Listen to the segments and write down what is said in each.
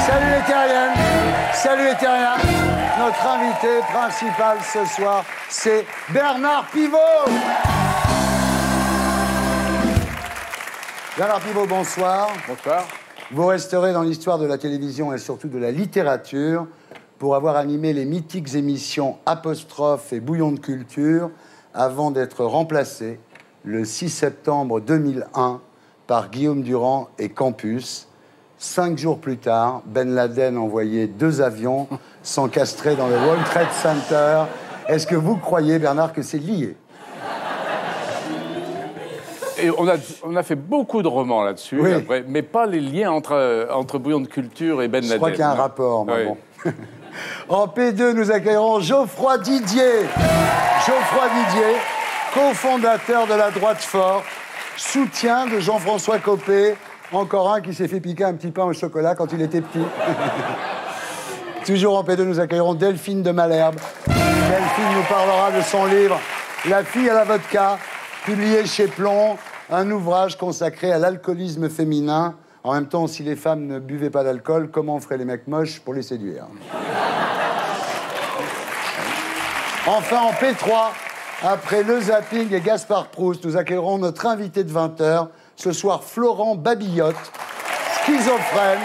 Salut les terriens. Salut les terriens. Notre invité principal ce soir, c'est Bernard Pivot. Bernard Pivot, bonsoir. Bonsoir. Vous resterez dans l'histoire de la télévision et surtout de la littérature pour avoir animé les mythiques émissions Apostrophe et Bouillon de culture avant d'être remplacé le 6 septembre 2001 par Guillaume Durand et Campus. 5 jours plus tard, Ben Laden envoyait 2 avions s'encastrer dans le World Trade Center. Est-ce que vous croyez, Bernard, que c'est lié? Et on a fait beaucoup de romans là-dessus, oui. Après, mais pas les liens entre Bouillon de culture et Ben Laden. Je crois qu'il y a un rapport, mais oui. bon. En P2, nous accueillerons Geoffroy Didier. Geoffroy Didier, cofondateur de la Droite Forte, soutien de Jean-François Copé, encore un qui s'est fait piquer un petit pain au chocolat quand il était petit. Toujours en P2, nous accueillerons Delphine de Malherbe. Delphine nous parlera de son livre « La fille à la vodka », publié chez Plomb, un ouvrage consacré à l'alcoolisme féminin. En même temps, si les femmes ne buvaient pas d'alcool, comment feraient les mecs moches pour les séduire? Enfin, en P3, après le zapping et Gaspard Proust, nous accueillerons notre invité de 20h, ce soir Florent Babillotte, schizophrène,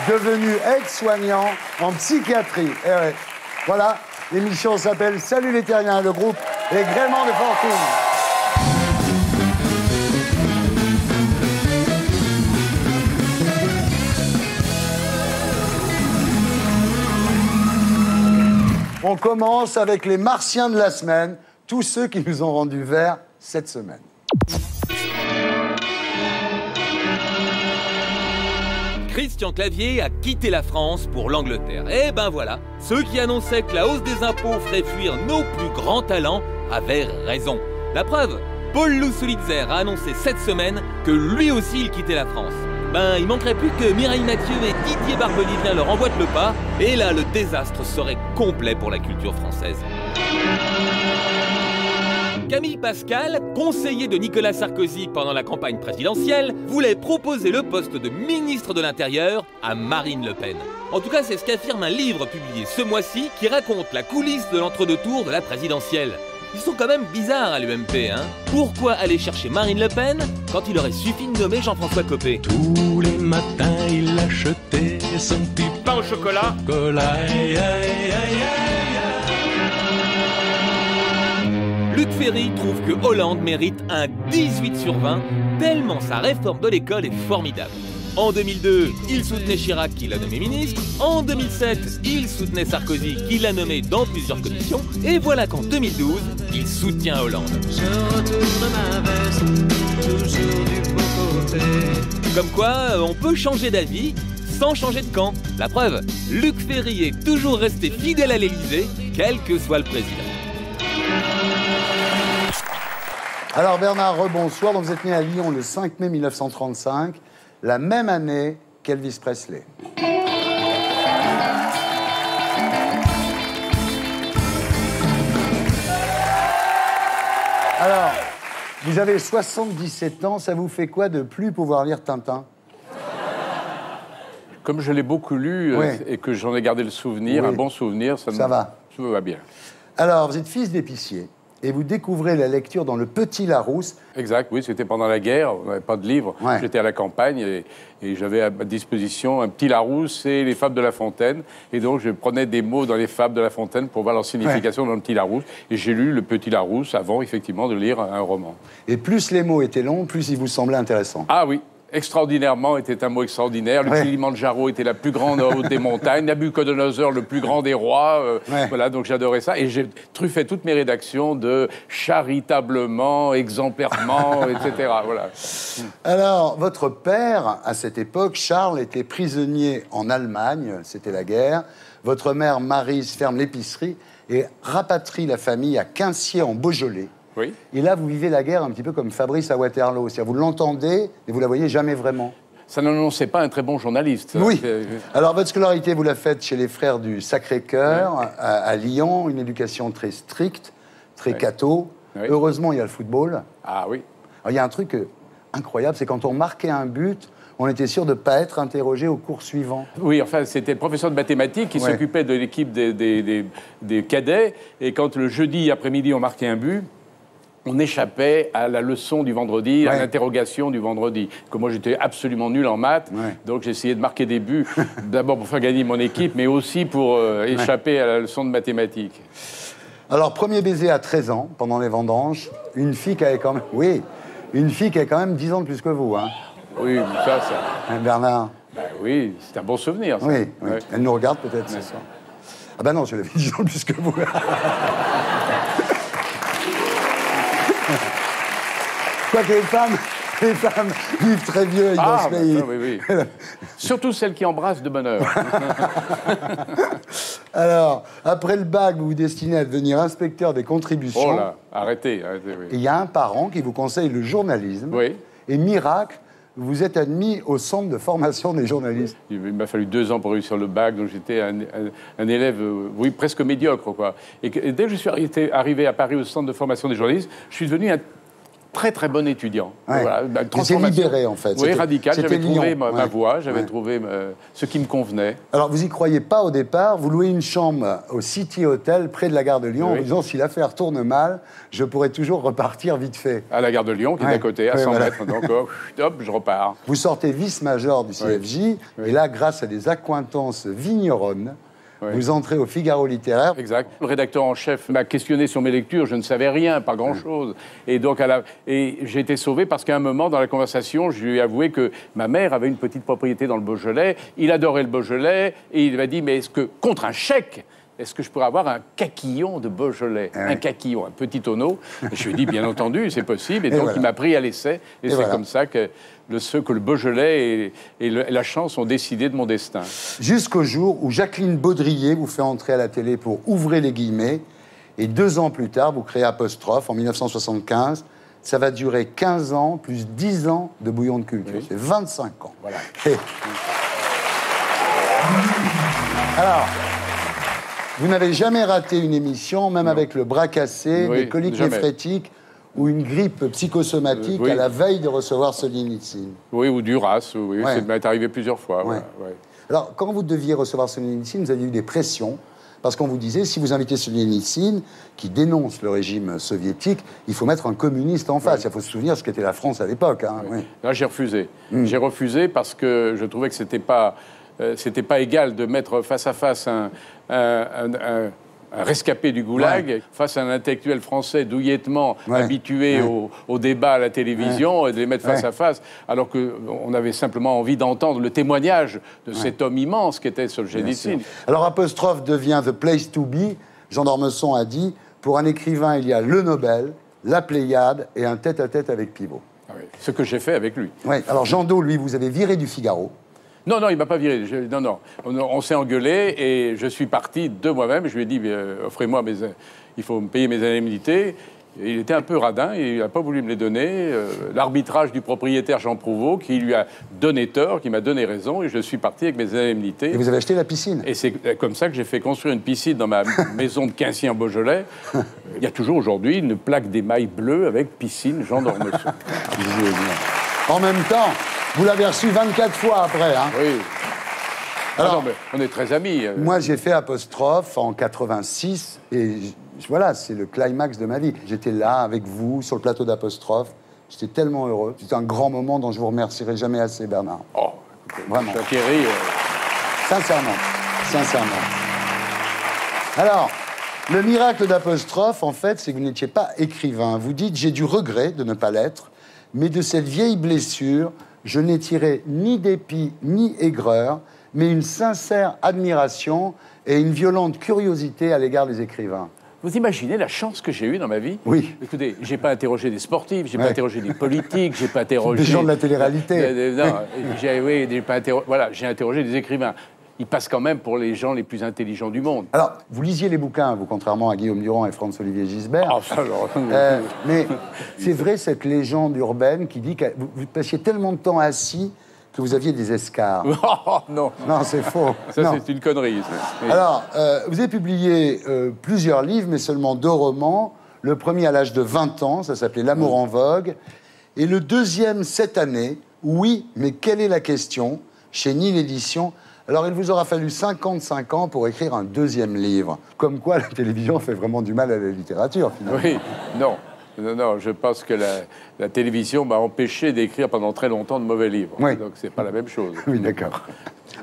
devenu aide-soignant en psychiatrie. Et ouais. Voilà, l'émission s'appelle Salut les terriens, le groupe Les Gréments de Fortune. On commence avec les martiens de la semaine, tous ceux qui nous ont rendus verts cette semaine. Christian Clavier a quitté la France pour l'Angleterre. Et ben voilà, ceux qui annonçaient que la hausse des impôts ferait fuir nos plus grands talents avaient raison. La preuve, Paul Lousolitzer a annoncé cette semaine que lui aussi il quittait la France. Ben, il manquerait plus que Mireille Mathieu et Didier Barbelivien leur emboîtent le pas, et là, le désastre serait complet pour la culture française. Camille Pascal, conseiller de Nicolas Sarkozy pendant la campagne présidentielle, voulait proposer le poste de ministre de l'Intérieur à Marine Le Pen. En tout cas, c'est ce qu'affirme un livre publié ce mois-ci qui raconte la coulisse de l'entre-deux-tours de la présidentielle. Ils sont quand même bizarres à l'UMP, hein. Pourquoi aller chercher Marine Le Pen quand il aurait suffi de nommer Jean-François Copé? Tous les matins, il achetait son petit Pain au chocolat. Aïe, aïe, aïe, aïe, aïe. Luc Ferry trouve que Hollande mérite un 18 sur 20, tellement sa réforme de l'école est formidable. En 2002, il soutenait Chirac qui l'a nommé ministre. En 2007, il soutenait Sarkozy qui l'a nommé dans plusieurs commissions. Et voilà qu'en 2012, il soutient Hollande. Je retourne ma veste, toujours du beau côté. Comme quoi, on peut changer d'avis sans changer de camp. La preuve, Luc Ferry est toujours resté fidèle à l'Élysée, quel que soit le président. Alors Bernard, rebonsoir. Donc vous êtes né à Lyon le 5 mai 1935, la même année qu'Elvis Presley. Alors, vous avez 77 ans, ça vous fait quoi de plus pouvoir lire Tintin? Comme je l'ai beaucoup lu Oui. et que j'en ai gardé le souvenir, Oui. un bon souvenir, ça va. Tout va bien. Alors, vous êtes fils d'épicier et vous découvrez la lecture dans Le Petit Larousse. Exact, oui, c'était pendant la guerre, on n'avait pas de livre. Ouais. J'étais à la campagne et j'avais à ma disposition un petit Larousse et les fables de La Fontaine. Et donc, je prenais des mots dans les fables de La Fontaine pour voir leur signification dans le petit Larousse. Et j'ai lu Le Petit Larousse avant, effectivement, de lire un roman. Et plus les mots étaient longs, plus ils vous semblaient intéressants. Ah oui, extraordinairement était un mot extraordinaire. Le Ouais. Kilimanjaro était la plus grande haute des montagnes. Nabucodonosor, le plus grand des rois. Ouais. Voilà, donc j'adorais ça. Et j'ai truffé toutes mes rédactions de charitablement, exemplairement, etc. Voilà. Alors, votre père, à cette époque, Charles, était prisonnier en Allemagne, c'était la guerre. Votre mère, Maryse, ferme l'épicerie et rapatrie la famille à Quincier en Beaujolais. Oui. Et là, vous vivez la guerre un petit peu comme Fabrice à Waterloo. C'est-à-dire, vous l'entendez, mais vous la voyez jamais vraiment. Ça n'annonçait pas un très bon journaliste. Oui. Alors, votre scolarité, vous la faites chez les frères du Sacré-Cœur, Ouais. à Lyon, une éducation très stricte, très Ouais. catho. Ouais. Heureusement, il y a le football. Ah oui. Alors, il y a un truc incroyable, c'est quand on marquait un but, on était sûr de ne pas être interrogé au cours suivant. Oui, enfin, c'était le professeur de mathématiques qui Ouais. s'occupait de l'équipe des cadets. Et quand le jeudi après-midi, on marquait un but, on échappait à la leçon du vendredi, à Ouais. l'interrogation du vendredi. Que moi, j'étais absolument nul en maths. Ouais. Donc, j'essayais de marquer des buts, d'abord pour faire gagner mon équipe, mais aussi pour échapper à la leçon de mathématiques. Alors, premier baiser à 13 ans, pendant les vendanges, une fille qui avait quand même... Oui, une fille qui avait quand même 10 ans de plus que vous, hein, Oui, ça... hein, Bernard. Ben oui, c'est un bon souvenir, ça. Oui, oui. Ouais. Elle nous regarde peut-être ce soir. Ah ben non, je l'avais 10 ans de plus que vous. Quoi que les femmes vivent très vieux dans ce pays. ça, oui, oui. Surtout celles qui embrassent de bonne heure. Alors, après le bac, vous vous destinez à devenir inspecteur des contributions. Oh là, arrêtez, Et oui. il y a un parent qui vous conseille le journalisme. Oui. Et miracle, vous êtes admis au centre de formation des journalistes. Il m'a fallu 2 ans pour réussir le bac, donc j'étais un élève, oui, presque médiocre, quoi. Et dès que je suis arrivé à Paris au centre de formation des journalistes, je suis devenu un très très bon étudiant. Ouais. Voilà, Et c'est transformation. libéré, en fait. Oui, C'était- radical. c'était J'avais trouvé Lyon. ma Ouais. voie, j'avais Ouais. trouvé ce qui me convenait. Alors, vous y croyez pas au départ. Vous louez une chambre au City Hotel, près de la gare de Lyon, en Oui. vous disant, si l'affaire tourne mal, je pourrais toujours repartir vite fait. À la gare de Lyon, qui Ouais. est à côté, à Ouais, 100 voilà. mètres. Donc, hop, je repars. Vous sortez vice-major du CFJ, Oui. et là, grâce à des accointances vigneronnes, Oui. vous entrez au Figaro littéraire. Exact. Le rédacteur en chef m'a questionné sur mes lectures. Je ne savais rien, pas grand-chose. Et donc, j'ai été sauvé parce qu'à un moment, dans la conversation, je lui ai avoué que ma mère avait une petite propriété dans le Beaujolais. Il adorait le Beaujolais. Et il m'a dit, mais est-ce que, contre un chèque, est-ce que je pourrais avoir un caquillon de Beaujolais? Un caquillon, un petit tonneau. Et je lui ai dit, bien entendu, c'est possible. Et donc, voilà. il m'a pris à l'essai. Et c'est voilà. comme ça que le Beaujolais et la chance ont décidé de mon destin. Jusqu'au jour où Jacqueline Baudrier vous fait entrer à la télé pour Ouvrez les guillemets. Et 2 ans plus tard, vous créez Apostrophe en 1975. Ça va durer 15 ans, plus 10 ans de bouillon de culture. Oui. C'est 25 ans. Voilà. Et- Alors, vous n'avez jamais raté une émission, même avec le bras cassé, Oui, des coliques jamais. néphrétiques ou une grippe psychosomatique Oui. à la veille de recevoir Solzhenitsyn. Oui, ou Duras, oui, Ouais. ça m'est arrivé plusieurs fois. Ouais. Voilà, ouais. Alors, quand vous deviez recevoir Solzhenitsyn, vous aviez eu des pressions, parce qu'on vous disait, si vous invitez Solzhenitsyn, qui dénonce le régime soviétique, il faut mettre un communiste en face. Il faut se souvenir ce qu'était la France à l'époque. Hein. Oui. Là, j'ai refusé. J'ai refusé parce que je trouvais que c'était pas égal de mettre face à face un rescapé du goulag face à un intellectuel français douillettement Ouais. habitué Ouais. au débat à la télévision et de les mettre face Ouais. à face, alors qu'on avait simplement envie d'entendre le témoignage de cet homme immense qu'était Solzhenitsyn. Alors, Apostrophe devient The Place to Be. Jean d'Ormesson a dit, pour un écrivain, il y a le Nobel, la Pléiade et un tête-à-tête avec Pivot. Ah oui. Ce que j'ai fait avec lui. Ouais. Alors, Jean Do, lui, vous avez viré du Figaro. Non, il m'a pas viré. Non. On s'est engueulé et je suis parti de moi-même. Je lui ai dit, offrez-moi il faut me payer mes indemnités. Et il était un peu radin et il n'a pas voulu me les donner. L'arbitrage du propriétaire Jean Prouveau qui lui a donné tort, qui m'a donné raison, et je suis parti avec mes indemnités. Et vous avez acheté la piscine. Et c'est comme ça que j'ai fait construire une piscine dans ma maison de Quincy en Beaujolais. Il y a toujours aujourd'hui une plaque d'émail bleu avec piscine Jean d'Ormesson. En même temps, vous l'avez reçu 24 fois après. Hein. Oui. Alors- Non, mais on est très amis. Moi, j'ai fait Apostrophe en 86 et voilà, c'est le climax de ma vie. J'étais là avec vous sur le plateau d'Apostrophe. J'étais tellement heureux. C'était un grand moment dont je vous remercierai jamais assez, Bernard. Oh, Vraiment. Thierry, Sincèrement. Alors, le miracle d'Apostrophe, en fait, c'est que vous n'étiez pas écrivain. Vous dites, j'ai du regret de ne pas l'être, mais de cette vieille blessure, je n'ai tiré ni dépit ni aigreur, mais une sincère admiration et une violente curiosité à l'égard des écrivains. vous imaginez la chance que j'ai eue dans ma vie? Oui. Écoutez, j'ai pas interrogé des sportifs, j'ai Ouais. pas interrogé des politiques, j'ai pas interrogé... Des gens de la télé-réalité. Non, j'ai interrogé des écrivains. Ils passent quand même pour les gens les plus intelligents du monde. Alors, vous lisiez les bouquins, vous, contrairement à Guillaume Durand et François-Olivier Gisbert. Ah, ça, alors, Mais c'est vrai, cette légende urbaine qui dit que vous passiez tellement de temps assis que vous aviez des escarres. Oh, non, Non, c'est faux. ça Non. c'est une connerie. Mais- Alors, vous avez publié plusieurs livres, mais seulement 2 romans. Le premier à l'âge de 20 ans, ça s'appelait L'amour en vogue. Et le deuxième cette année, Oui, mais quelle est la question, chez Nil Éditions. Alors, il vous aura fallu 55 ans pour écrire un deuxième livre. Comme quoi, la télévision fait vraiment du mal à la littérature, finalement. Oui, non. Non, je pense que la télévision m'a empêché d'écrire pendant très longtemps de mauvais livres. Oui. Donc, c'est pas la même chose. Oui, d'accord.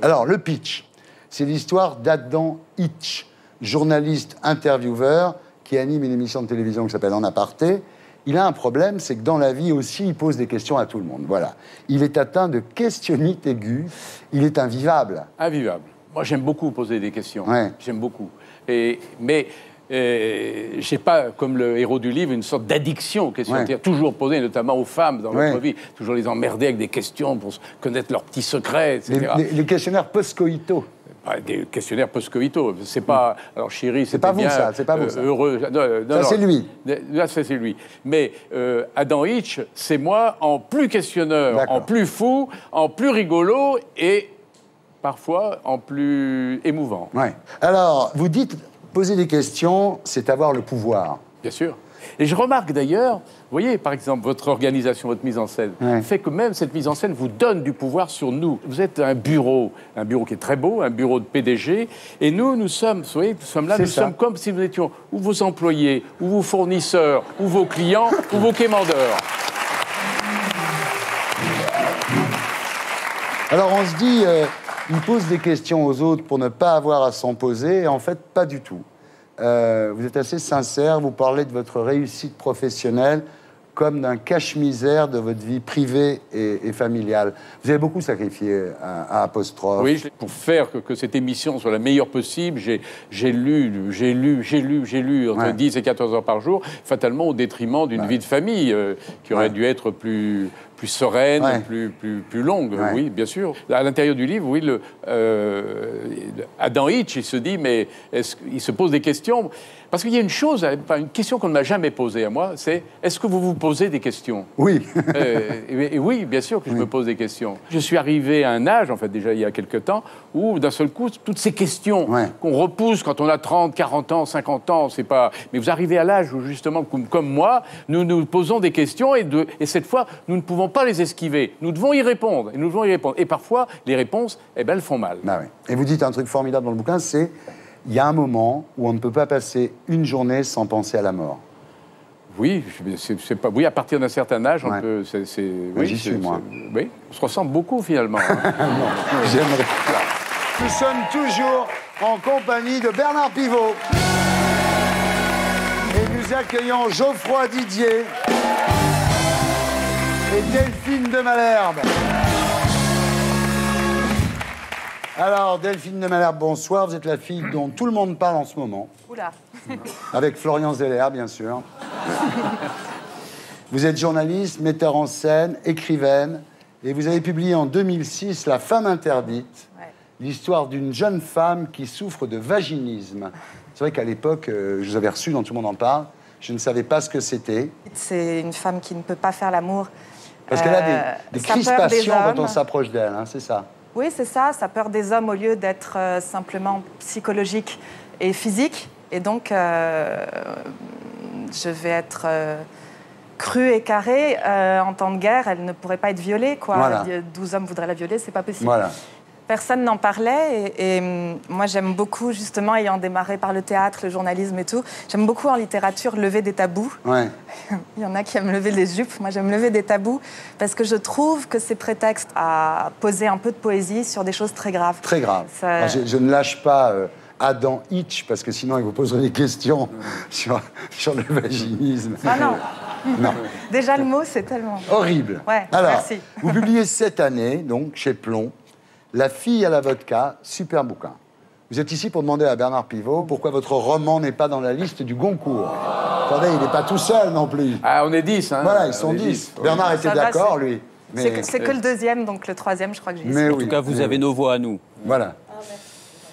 Alors, le pitch, c'est l'histoire d'Adam Hitch, journaliste intervieweur qui anime une émission de télévision qui s'appelle En Aparté. Il a un problème, c'est que dans la vie aussi, il pose des questions à tout le monde. Voilà. Il est atteint de questionnite aiguë. Il est invivable. Invivable. Moi, j'aime beaucoup poser des questions. Ouais. J'aime beaucoup. Mais j'ai pas, comme le héros du livre, une sorte d'addiction aux questions. Ouais. C'est-à-dire toujours poser, notamment aux femmes dans Ouais. notre vie, toujours les emmerder avec des questions pour connaître leurs petits secrets, etc. Les questionnaires post-coïto. Des questionnaires post-coïto. C'est pas. Alors, chérie, c'est pas vous, ça, c'est pas vous, ça. Heureux. Ça, c'est lui. Là, ça, c'est lui. Mais Adam Hitch, c'est moi en plus questionneur, D'accord. en plus fou, en plus rigolo et parfois en plus émouvant. Ouais. Alors, vous dites, poser des questions, c'est avoir le pouvoir. Bien sûr. Et je remarque d'ailleurs, vous voyez, par exemple, votre organisation, votre mise en scène, Ouais. fait que même cette mise en scène vous donne du pouvoir sur nous. Vous êtes un bureau qui est très beau, un bureau de PDG, et nous sommes, vous voyez, nous sommes là, C'est nous ça. sommes comme si nous étions ou vos employés, ou vos fournisseurs, ou vos clients, ou vos quémandeurs. Alors, on se dit, il pose des questions aux autres pour ne pas avoir à s'en poser, et en fait, pas du tout. Vous êtes assez sincère, vous parlez de votre réussite professionnelle comme d'un cache-misère de votre vie privée et familiale. Vous avez beaucoup sacrifié à Apostrophe. Oui, pour faire que cette émission soit la meilleure possible, j'ai lu entre Ouais. 10 et 14 heures par jour, fatalement au détriment d'une vie de famille qui aurait Ouais. dû être plus sereine, Ouais. plus longue, Ouais. oui, bien sûr. À l'intérieur du livre, oui, Adam Hitch, il se dit, mais il se pose des questions. Parce qu'il y a une chose, une question qu'on ne m'a jamais posée à moi, c'est est-ce que vous vous posez des questions? Oui. Et oui, bien sûr que je me pose des questions. Je suis arrivé à un âge, en fait, déjà il y a quelque temps, où d'un seul coup, toutes ces questions Ouais. qu'on repousse quand on a 30, 40 ans, 50 ans, c'est pas... Mais vous arrivez à l'âge où, justement, comme moi, nous nous posons des questions et cette fois, nous ne pouvons pas les esquiver. Nous devons y répondre. Et nous devons y répondre. Et parfois, les réponses, eh ben, elles font mal. Bah ouais. Et vous dites un truc formidable dans le bouquin, c'est il y a un moment où on ne peut pas passer une journée sans penser à la mort. Oui, c'est pas... oui, à partir d'un certain âge, on Ouais. peut... Moi, j'y suis, moi. Oui, on se ressemble beaucoup, finalement. J'aimerais. Nous sommes toujours en compagnie de Bernard Pivot. Et nous accueillons Geoffroy Didier et Delphine de Malherbe. Alors, Delphine de Malherbe, bonsoir. Vous êtes la fille dont tout le monde parle en ce moment. Oula. Avec Florian Zeller, bien sûr. Vous êtes journaliste, metteur en scène, écrivaine, et vous avez publié en 2006 La femme interdite, Ouais. l'histoire d'une jeune femme qui souffre de vaginisme. C'est vrai qu'à l'époque, je vous avais reçu dans Tout le monde en parle, je ne savais pas ce que c'était, C'est une femme qui ne peut pas faire l'amour. parce qu'elle a des sa peur des crispations quand hommes. on s'approche d'elle, hein, c'est ça. Oui, c'est ça, sa peur des hommes au lieu d'être simplement psychologique et physique. Et donc, je vais être crue et carrée. En temps de guerre, elle ne pourrait pas être violée, quoi. Voilà. 12 hommes voudraient la violer, c'est pas possible. Voilà. Personne n'en parlait et moi j'aime beaucoup, justement, ayant démarré par le théâtre, le journalisme et tout, j'aime beaucoup en littérature lever des tabous. Ouais. Il y en a qui aiment lever les jupes, moi j'aime lever des tabous parce que je trouve que c'est prétexte à poser un peu de poésie sur des choses très graves. Très grave. Ça- Alors, je ne lâche pas Adam Hitch, parce que sinon il vous poserait des questions sur le vaginisme. Ah non, Non. déjà le mot c'est tellement... Horrible. Ouais, Alors, merci. vous publiez cette année, donc, chez Plomb, La fille à la vodka, super bouquin. Vous êtes ici pour demander à Bernard Pivot pourquoi votre roman n'est pas dans la liste du Goncourt. Attendez, il n'est pas tout seul non plus. Ah, on est 10, hein. Voilà, ils sont On est 10. Oui. Bernard était Ça va, d'accord, c'est- lui. C'est que le deuxième, donc le troisième, je crois que j'y suis. Mais En oui, tout cas, vous mais avez oui. nos voix à nous. Voilà.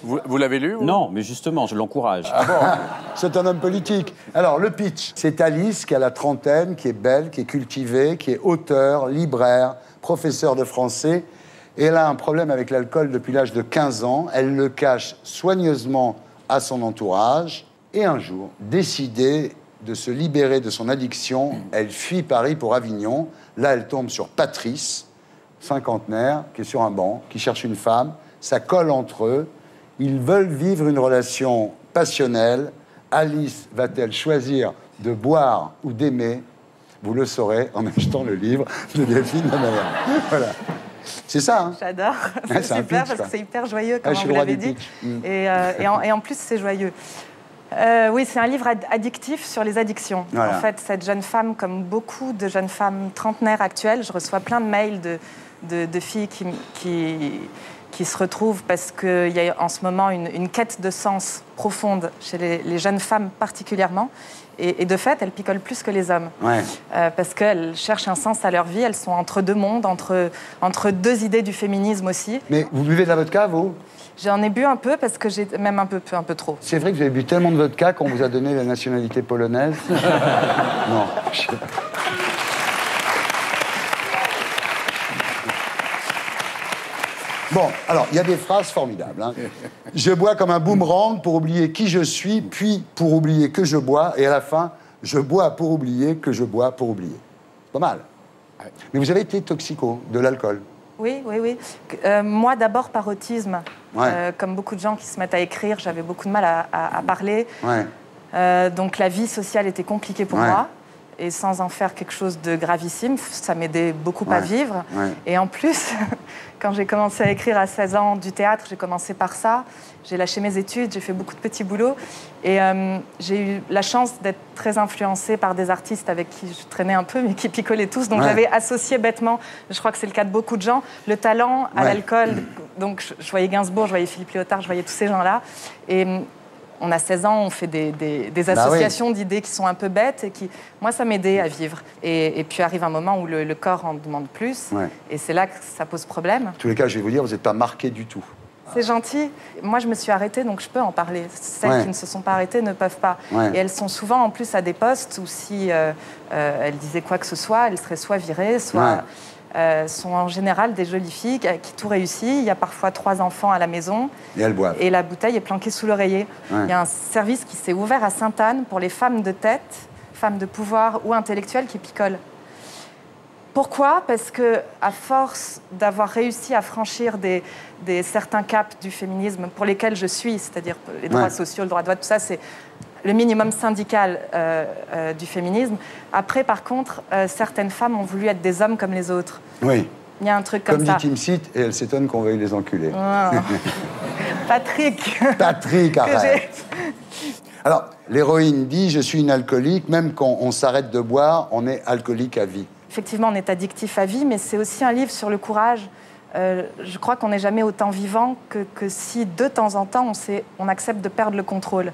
Vous l'avez lu? Non, mais justement, je l'encourage. C'est un homme politique. Alors, le pitch, c'est Alice qui a la trentaine, qui est belle, qui est cultivée, qui est auteur, libraire, professeur de français, Et elle a un problème avec l'alcool depuis l'âge de 15 ans. Elle le cache soigneusement à son entourage. Et un jour, décidée de se libérer de son addiction, elle fuit Paris pour Avignon. Là, elle tombe sur Patrice, cinquantenaire, qui est sur un banc, qui cherche une femme. Ça colle entre eux. Ils veulent vivre une relation passionnelle. Alice va-t-elle choisir de boire ou d'aimer? Vous le saurez en achetant le livre de Delphine Lamaya. Voilà. C'est ça, hein? J'adore. Ouais, C'est un super pitch, parce quoi. que c'est hyper joyeux, comme je suis vous le roi l'avez du dit. pitch. Et en plus, c'est joyeux. Oui, c'est un livre addictif sur les addictions. Voilà. En fait, cette jeune femme, comme beaucoup de jeunes femmes trentenaires actuelles, je reçois plein de mails de filles qui se retrouvent parce qu'il y a en ce moment une quête de sens profonde chez les jeunes femmes particulièrement. Et de fait, elles picolent plus que les hommes. Ouais. Parce qu'elles cherchent un sens à leur vie. Elles sont entre deux mondes, entre deux idées du féminisme aussi. Mais vous buvez de la vodka, vous? J'en ai bu un peu parce que j'ai même un peu trop. C'est vrai que vous avez bu tellement de vodka qu'on vous a donné la nationalité polonaise? Non. Bon, alors, il y a des phrases formidables. Hein. Je bois comme un boomerang pour oublier qui je suis, puis pour oublier que je bois, et à la fin, je bois pour oublier que je bois pour oublier. Pas mal. Mais vous avez été toxico de l'alcool. Oui. Moi, d'abord par autisme. Ouais. Comme beaucoup de gens qui se mettent à écrire, j'avais beaucoup de mal à parler. Ouais. Donc la vie sociale était compliquée pour moi. Et sans en faire quelque chose de gravissime, ça m'aidait beaucoup à vivre. Ouais. Et en plus, quand j'ai commencé à écrire à 16 ans du théâtre, j'ai commencé par ça. J'ai lâché mes études, j'ai fait beaucoup de petits boulots. Et j'ai eu la chance d'être très influencée par des artistes avec qui je traînais un peu, mais qui picolaient tous. Donc j'avais associé bêtement, je crois que c'est le cas de beaucoup de gens, le talent à l'alcool. Donc je voyais Gainsbourg, je voyais Philippe Léotard, je voyais tous ces gens-là. Et on a 16 ans, on fait des associations d'idées qui sont un peu bêtes et qui, moi, ça m'aidait à vivre. Et puis arrive un moment où le corps en demande plus. Ouais. Et c'est là que ça pose problème. En tous les cas, je vais vous dire, vous n'êtes pas marqué du tout. C'est gentil. Moi, je me suis arrêtée, donc je peux en parler. Celles qui ne se sont pas arrêtées ne peuvent pas. Et elles sont souvent, en plus, à des postes où si elles disaient quoi que ce soit, elles seraient soit virées, soit... sont en général des jolies filles qui tout réussit. Il y a parfois 3 enfants à la maison. Et elles boivent. Et la bouteille est planquée sous l'oreiller. Il y a un service qui s'est ouvert à Sainte-Anne pour les femmes de tête, femmes de pouvoir ou intellectuelles qui picolent. Pourquoi? Parce que, à force d'avoir réussi à franchir certains caps du féminisme pour lesquels je suis, c'est-à-dire les droits sociaux, le droit de vote, tout ça, c'est le minimum syndical du féminisme. Après, par contre, certaines femmes ont voulu être des hommes comme les autres. Oui. Il y a un truc comme ça. Comme dit Tim Seat, et elle s'étonne qu'on veuille les enculer. Oh. Patrick. Patrick, arrête. Alors, l'héroïne dit « Je suis une alcoolique, même quand on s'arrête de boire, on est alcoolique à vie ». Effectivement, on est addictif à vie, mais c'est aussi un livre sur le courage. Je crois qu'on n'est jamais autant vivant que si, de temps en temps, on accepte de perdre le contrôle.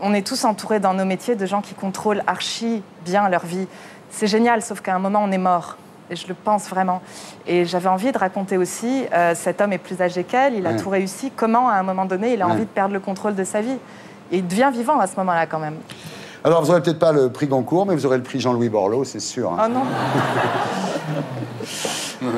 On est tous entourés dans nos métiers de gens qui contrôlent archi bien leur vie. C'est génial, sauf qu'à un moment, on est mort. Et je le pense vraiment. Et j'avais envie de raconter aussi, cet homme est plus âgé qu'elle, il a tout réussi. Comment, à un moment donné, il a envie de perdre le contrôle de sa vie. Et il devient vivant à ce moment-là, quand même. Alors, vous n'aurez peut-être pas le prix Goncourt, mais vous aurez le prix Jean-Louis Borloo, c'est sûr. Hein. Oh non.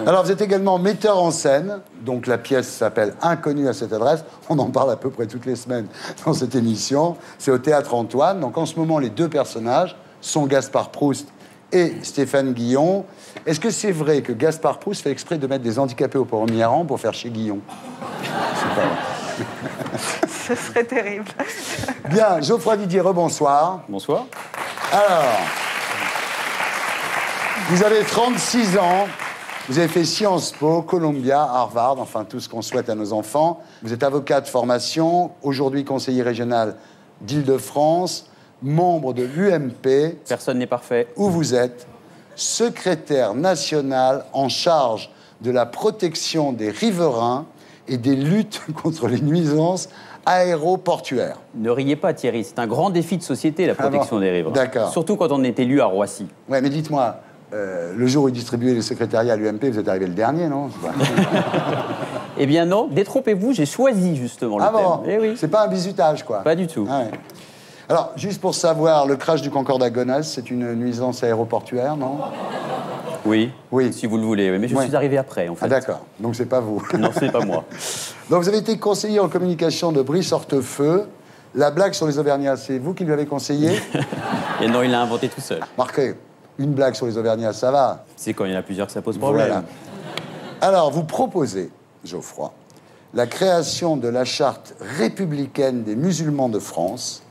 Alors, vous êtes également metteur en scène. Donc, la pièce s'appelle Inconnu à cette adresse. On en parle à peu près toutes les semaines dans cette émission. C'est au Théâtre Antoine. Donc, en ce moment, les 2 personnages sont Gaspard Proust et Stéphane Guillon. Est-ce que c'est vrai que Gaspard Proust fait exprès de mettre des handicapés au premier rang pour faire chez Guillon? C'est pas vrai. Ce serait terrible. Bien, Geoffroy Didier, rebonsoir. Bonsoir. Alors, vous avez 36 ans, vous avez fait Sciences Po, Columbia, Harvard, enfin tout ce qu'on souhaite à nos enfants. Vous êtes avocat de formation, aujourd'hui conseiller régional d'Île-de-France, membre de l'UMP. Personne n'est parfait. Où vous êtes secrétaire national en charge de la protection des riverains et des luttes contre les nuisances aéroportuaires. Ne riez pas, Thierry, c'est un grand défi de société, la protection des riverains. D'accord. Surtout quand on est élu à Roissy. Ouais, mais dites-moi, le jour où ils distribuaient les secrétariats à l'UMP, vous êtes arrivé le dernier, non? Eh bien non, détrompez-vous, j'ai choisi justement le thème. Bon, eh oui. C'est pas un bizutage, quoi. Pas du tout. Ah ouais. Alors, juste pour savoir, le crash du Concorde à Gonesse, c'est une nuisance aéroportuaire, non? Oui, Oui. si vous le voulez, oui, mais je Ouais. suis arrivé après, en fait. Ah d'accord, donc c'est pas vous. Non, ce n'est pas moi. Donc vous avez été conseiller en communication de Brice Hortefeux. La blague sur les Auvergnats, c'est vous qui lui avez conseillé? Et non, il l'a inventé tout seul. Marquez, une blague sur les Auvergnats, ça va. C'est quand il y en a plusieurs que ça pose problème. Voilà. Alors, vous proposez, Geoffroy, la création de la charte républicaine des musulmans de France,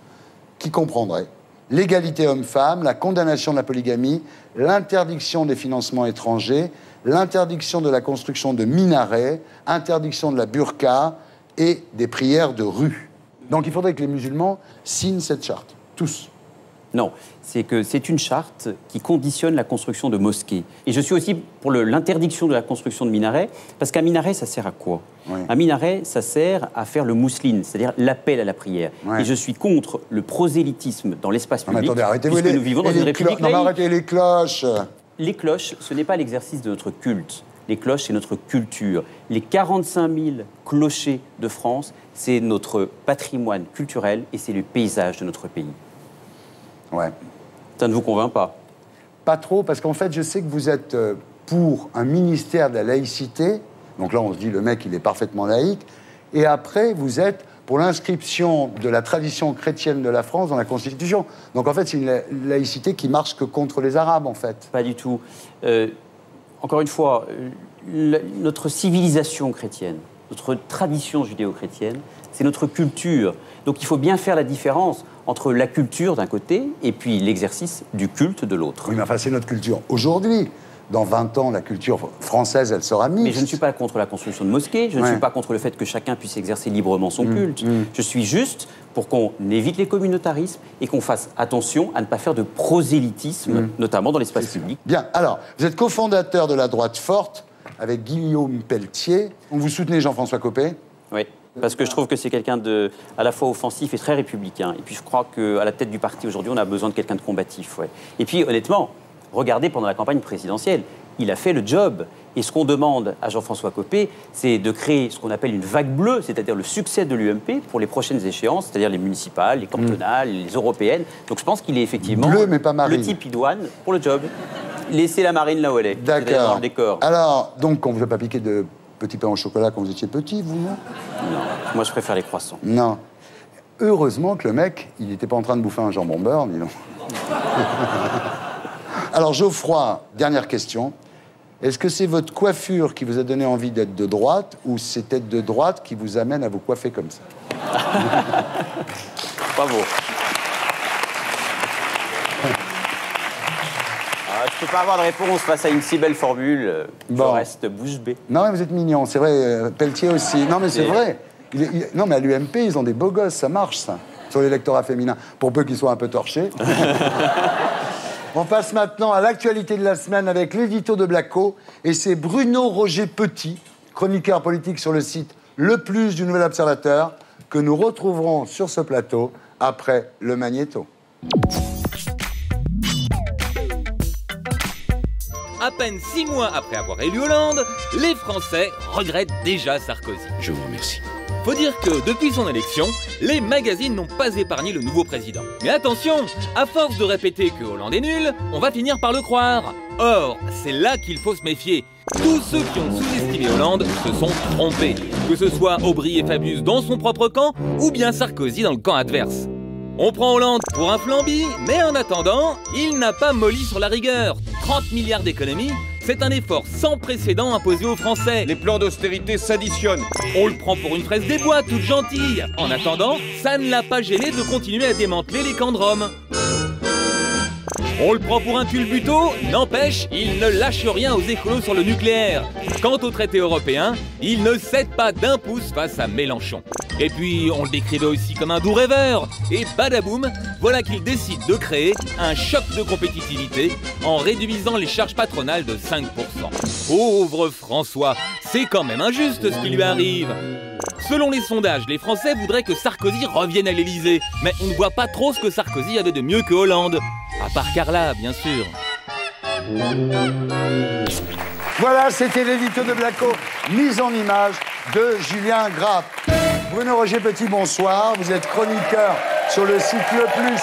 qui comprendrait l'égalité homme-femme, la condamnation de la polygamie, l'interdiction des financements étrangers, l'interdiction de la construction de minarets, interdiction de la burqa et des prières de rue. Donc il faudrait que les musulmans signent cette charte, tous. Non, c'est que c'est une charte qui conditionne la construction de mosquées. Et je suis aussi pour l'interdiction de la construction de minarets, parce qu'un minaret, ça sert à quoi? Oui. Un minaret, ça sert à faire le mousseline, c'est-à-dire l'appel à la prière. Ouais. Et je suis contre le prosélytisme dans l'espace Non, mais public, attendez, arrêtez-vous. puisque nous vivons dans une république Non, mais laïque. arrêtez les cloches. Les cloches, ce n'est pas l'exercice de notre culte. Les cloches, c'est notre culture. Les 45 000 clochers de France, c'est notre patrimoine culturel et c'est le paysage de notre pays. Ouais. Ça ne vous convainc pas? Pas trop, parce qu'en fait, je sais que vous êtes pour un ministère de la laïcité. Donc là, on se dit, le mec, il est parfaitement laïque. Et après, vous êtes pour l'inscription de la tradition chrétienne de la France dans la Constitution. Donc en fait, c'est une laïcité qui marche que contre les Arabes, en fait. Pas du tout. Encore une fois, notre civilisation chrétienne, notre tradition judéo-chrétienne, c'est notre culture. Donc il faut bien faire la différence entre la culture d'un côté et puis l'exercice du culte de l'autre. Oui, mais enfin, c'est notre culture. Aujourd'hui, dans 20 ans, la culture française, elle sera mixte. Mais je ne suis pas contre la construction de mosquées, je ne Ouais. suis pas contre le fait que chacun puisse exercer librement son culte. Je suis juste pour qu'on évite les communautarismes et qu'on fasse attention à ne pas faire de prosélytisme, notamment dans l'espace public. Bien, alors, vous êtes cofondateur de la droite forte avec Guillaume Pelletier. Vous soutenez Jean-François Copé? Oui, parce que je trouve que c'est quelqu'un de à la fois offensif et très républicain. Et puis je crois qu'à la tête du parti aujourd'hui, on a besoin de quelqu'un de combatif. Ouais. Et puis honnêtement, regardez pendant la campagne présidentielle, il a fait le job. Et ce qu'on demande à Jean-François Copé, c'est de créer ce qu'on appelle une vague bleue, c'est-à-dire le succès de l'UMP pour les prochaines échéances, c'est-à-dire les municipales, les cantonales, les européennes. Donc je pense qu'il est effectivement Bleu, mais pas marine. le type idoine pour le job. Laissez la marine là où elle est. C'est-à-dire dans D'accord. le décor. Alors, donc, on vous a pas piqué de petits pains au chocolat quand vous étiez petit, vous, non? Non, moi je préfère les croissants. Non. Heureusement que le mec, il n'était pas en train de bouffer un jambon beurre, dis donc. Alors, Geoffroy, dernière question. Est-ce que c'est votre coiffure qui vous a donné envie d'être de droite ou c'est être de droite qui vous amène à vous coiffer comme ça? Bravo. Je ne peux pas avoir de réponse face à une si belle formule. Bon. Je reste bouche bée. Non, mais vous êtes mignon, c'est vrai. Pelletier aussi. Non, mais c'est Et- vrai. Non, mais à l'UMP, ils ont des beaux gosses, ça marche, ça. Sur l'électorat féminin, pour peu qu'ils soient un peu torchés. On passe maintenant à l'actualité de la semaine avec l'édito de Blacko. Et c'est Bruno Roger Petit, chroniqueur politique sur le site Le Plus du Nouvel Observateur, que nous retrouverons sur ce plateau après le magnéto. À peine 6 mois après avoir élu Hollande, les Français regrettent déjà Sarkozy. Je vous remercie. Faut dire que depuis son élection, les magazines n'ont pas épargné le nouveau président. Mais attention, à force de répéter que Hollande est nul, on va finir par le croire. Or, c'est là qu'il faut se méfier. Tous ceux qui ont sous-estimé Hollande se sont trompés. Que ce soit Aubry et Fabius dans son propre camp, ou bien Sarkozy dans le camp adverse. On prend Hollande pour un flambi, mais en attendant, il n'a pas molli sur la rigueur. 30 milliards d'économies, c'est un effort sans précédent imposé aux Français. Les plans d'austérité s'additionnent. On le prend pour une fraise des bois toute gentille. En attendant, ça ne l'a pas gêné de continuer à démanteler les camps de Rome. On le prend pour un culbuto, n'empêche, il ne lâche rien aux écolos sur le nucléaire. Quant au traité européen, il ne cède pas d'un pouce face à Mélenchon. Et puis, on le décrivait aussi comme un doux rêveur. Et badaboum, voilà qu'il décide de créer un choc de compétitivité en réduisant les charges patronales de 5%. Pauvre François, c'est quand même injuste ce qui lui arrive. Selon les sondages, les Français voudraient que Sarkozy revienne à l'Élysée. Mais on ne voit pas trop ce que Sarkozy avait de mieux que Hollande. À part Carla, bien sûr. Voilà, c'était l'édito de Blacko, mise en image de Julien Grapp. Bruno Roger Petit, bonsoir. Vous êtes chroniqueur sur le site Le Plus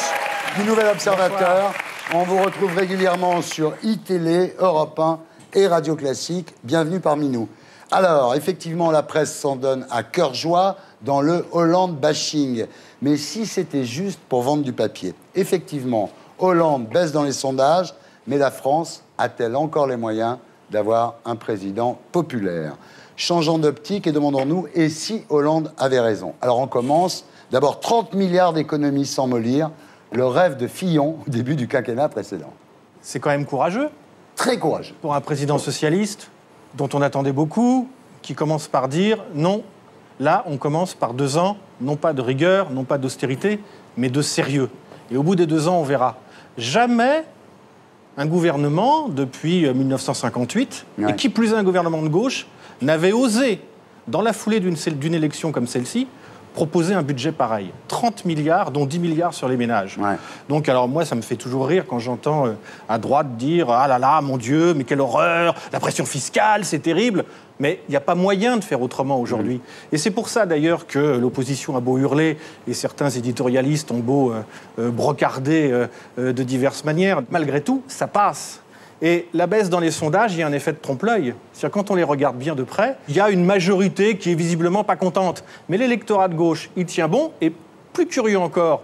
du Nouvel Observateur. On vous retrouve régulièrement sur iTélé, Europe 1 et Radio Classique. Bienvenue parmi nous. Alors, effectivement, la presse s'en donne à cœur joie dans le Hollande bashing. Mais si c'était juste pour vendre du papier, effectivement, Hollande baisse dans les sondages, mais la France a-t-elle encore les moyens d'avoir un président populaire? Changeons d'optique et demandons-nous, et si Hollande avait raison? Alors on commence, d'abord 30 milliards d'économies sans mollir, le rêve de Fillon au début du quinquennat précédent. C'est quand même courageux. Très courageux. Pour un président socialiste, dont on attendait beaucoup, qui commence par dire non, là on commence par 2 ans, non pas de rigueur, non pas d'austérité, mais de sérieux. Et au bout des 2 ans, on verra. Jamais un gouvernement, depuis 1958, Ouais. et qui plus est un gouvernement de gauche, n'avait osé, dans la foulée d'une élection comme celle-ci, proposer un budget pareil. 30 milliards, dont 10 milliards sur les ménages. Ouais. Donc, alors moi, ça me fait toujours rire quand j'entends à droite dire « Ah là là, mon Dieu, mais quelle horreur, la pression fiscale, c'est terrible !» Mais il n'y a pas moyen de faire autrement aujourd'hui. Et c'est pour ça, d'ailleurs, que l'opposition a beau hurler, et certains éditorialistes ont beau brocarder de diverses manières, malgré tout, ça passe. Et la baisse dans les sondages, il y a un effet de trompe-l'œil. C'est-à-dire, quand on les regarde bien de près, il y a une majorité qui est visiblement pas contente. Mais l'électorat de gauche, il tient bon. Et plus curieux encore,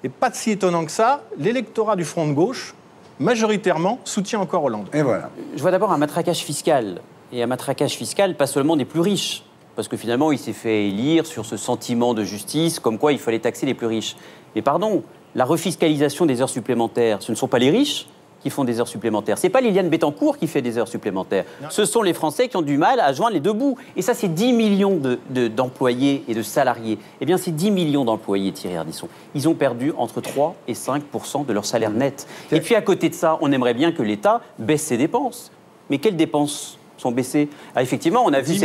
et pas si étonnant que ça, l'électorat du front de gauche, majoritairement, soutient encore Hollande. Et voilà. Je vois d'abord un matraquage fiscal. Et un matraquage fiscal, pas seulement des plus riches. Parce que finalement, il s'est fait élire sur ce sentiment de justice, comme quoi il fallait taxer les plus riches. Mais pardon, la refiscalisation des heures supplémentaires, ce ne sont pas les riches qui font des heures supplémentaires. C'est pas Liliane Bettencourt qui fait des heures supplémentaires. Non. Ce sont les Français qui ont du mal à joindre les deux bouts. Et ça, c'est 10 millions d'employés et de salariés. Eh bien, ces 10 millions d'employés, Thierry Ardisson, ils ont perdu entre 3 et 5% de leur salaire net. Et puis, à côté de ça, on aimerait bien que l'État baisse ses dépenses. Mais quelles dépenses sont baissées? Ah, effectivement, on a vu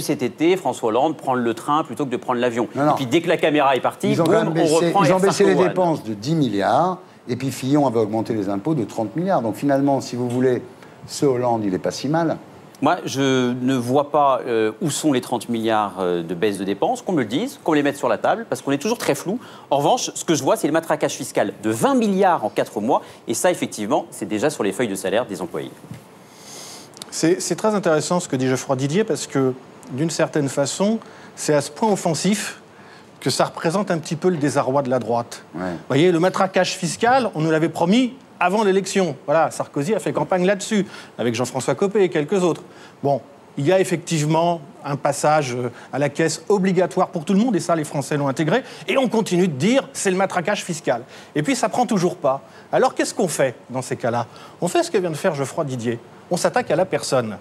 cet été François Hollande prendre le train plutôt que de prendre l'avion. Et puis, dès que la caméra est partie, on reprend baissé les One. dépenses de 10 milliards. Et puis Fillon avait augmenté les impôts de 30 milliards. Donc finalement, si vous voulez, ce Hollande, il n'est pas si mal. Moi, je ne vois pas où sont les 30 milliards de baisse de dépenses, qu'on me le dise, qu'on les mette sur la table, parce qu'on est toujours très flou. En revanche, ce que je vois, c'est le matraquage fiscal de 20 milliards en 4 mois. Et ça, effectivement, c'est déjà sur les feuilles de salaire des employés. C'est très intéressant ce que dit Geoffroy Didier, parce que, d'une certaine façon, c'est à ce point offensif que ça représente un petit peu le désarroi de la droite. Ouais. Vous voyez, le matraquage fiscal, on nous l'avait promis avant l'élection. Voilà, Sarkozy a fait campagne là-dessus, avec Jean-François Copé et quelques autres. Bon, il y a effectivement un passage à la caisse obligatoire pour tout le monde, et ça, les Français l'ont intégré, et on continue de dire, c'est le matraquage fiscal. Et puis, ça prend toujours pas. Alors, qu'est-ce qu'on fait dans ces cas-là? On fait ce que vient de faire Geoffroy Didier. On s'attaque à la personne.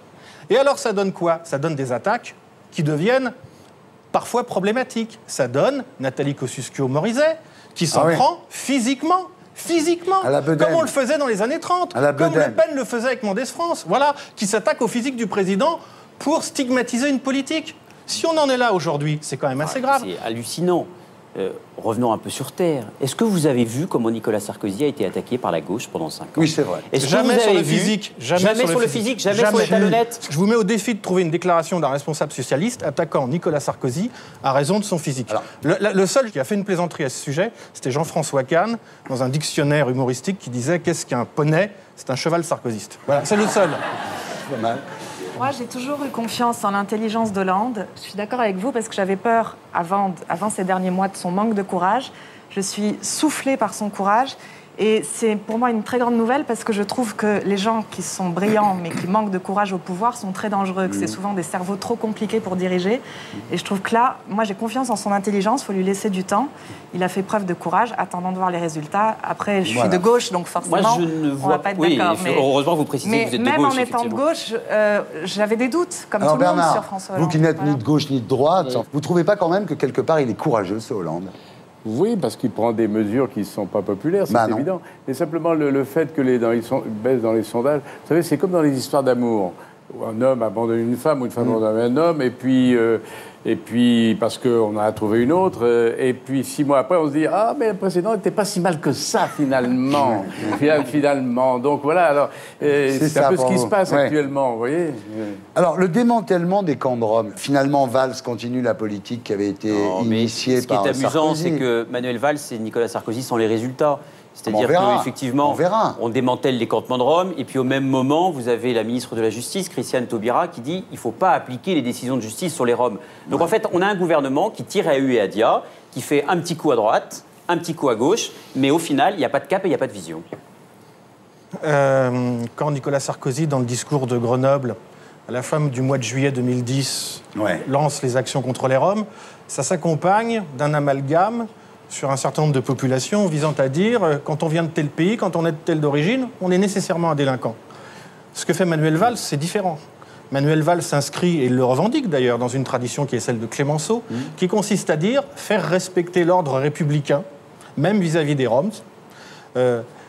Et alors, ça donne quoi? Ça donne des attaques qui deviennent parfois problématique. Ça donne Nathalie Kosciusko-Morizet, qui s'en prend physiquement, comme on le faisait dans les années 30, comme Le Pen le faisait avec Mendès France, voilà, qui s'attaque au physique du président pour stigmatiser une politique. Si on en est là aujourd'hui, c'est quand même assez grave. C'est hallucinant. Revenons un peu sur Terre. Est-ce que vous avez vu comment Nicolas Sarkozy a été attaqué par la gauche pendant 5 ans? Oui, c'est vrai. Jamais sur le physique. Jamais sur le physique, jamais sur les talonnettes. Je vous mets au défi de trouver une déclaration d'un responsable socialiste attaquant Nicolas Sarkozy à raison de son physique. Alors, le seul qui a fait une plaisanterie à ce sujet, c'était Jean-François Kahn, dans un dictionnaire humoristique qui disait « Qu'est-ce qu'un poney? C'est un cheval sarkozyste ». Voilà, c'est le seul. Pas mal. Moi, j'ai toujours eu confiance en l'intelligence d'Hollande. Je suis d'accord avec vous parce que j'avais peur, avant ces derniers mois, de son manque de courage. Je suis soufflée par son courage. Et c'est pour moi une très grande nouvelle parce que je trouve que les gens qui sont brillants mais qui manquent de courage au pouvoir sont très dangereux, que c'est souvent des cerveaux trop compliqués pour diriger. Et je trouve que là, moi j'ai confiance en son intelligence, il faut lui laisser du temps. Il a fait preuve de courage, attendant de voir les résultats. Après, je suis de gauche, donc forcément, moi, je ne vois... on va pas être d'accord. Mais... Heureusement que vous précisez que vous êtes de gauche. Même en étant de gauche, j'avais des doutes, comme tout le monde sur François Hollande. Vous qui n'êtes ni de gauche ni de droite, vous ne trouvez pas quand même que quelque part il est courageux, ce Hollande? Oui, parce qu'il prend des mesures qui ne sont pas populaires, c'est évident. Mais simplement, le fait que baisse dans les sondages, vous savez, c'est comme dans les histoires d'amour, où un homme abandonne une femme ou une femme abandonne un homme, et puis Et puis, parce qu'on a trouvé une autre. Et puis, 6 mois après, on se dit, ah, mais le précédent n'était pas si mal que ça, finalement. Finalement. Donc, voilà. Alors, c'est un peu ce qui se passe actuellement, vous voyez. Alors, le démantèlement des camps de Rome. Finalement, Valls continue la politique qui avait été initiée par Sarkozy. Ce qui est amusant, c'est que Manuel Valls et Nicolas Sarkozy sont les résultats. C'est-à-dire qu'effectivement, on démantèle les campements de Rome, et puis au même moment, vous avez la ministre de la Justice, Christiane Taubira, qui dit qu'il ne faut pas appliquer les décisions de justice sur les Roms. Donc en fait, on a un gouvernement qui tire à hu et à dia, qui fait un petit coup à droite, un petit coup à gauche, mais au final, il n'y a pas de cap et il n'y a pas de vision. Quand Nicolas Sarkozy, dans le discours de Grenoble, à la fin du mois de juillet 2010, lance les actions contre les Roms, ça s'accompagne d'un amalgame sur un certain nombre de populations visant à dire quand on vient de tel pays, quand on est de telle d'origine, on est nécessairement un délinquant. Ce que fait Manuel Valls, c'est différent. Manuel Valls s'inscrit, et il le revendique d'ailleurs, dans une tradition qui est celle de Clémenceau, qui consiste à dire faire respecter l'ordre républicain, même vis-à-vis des Roms,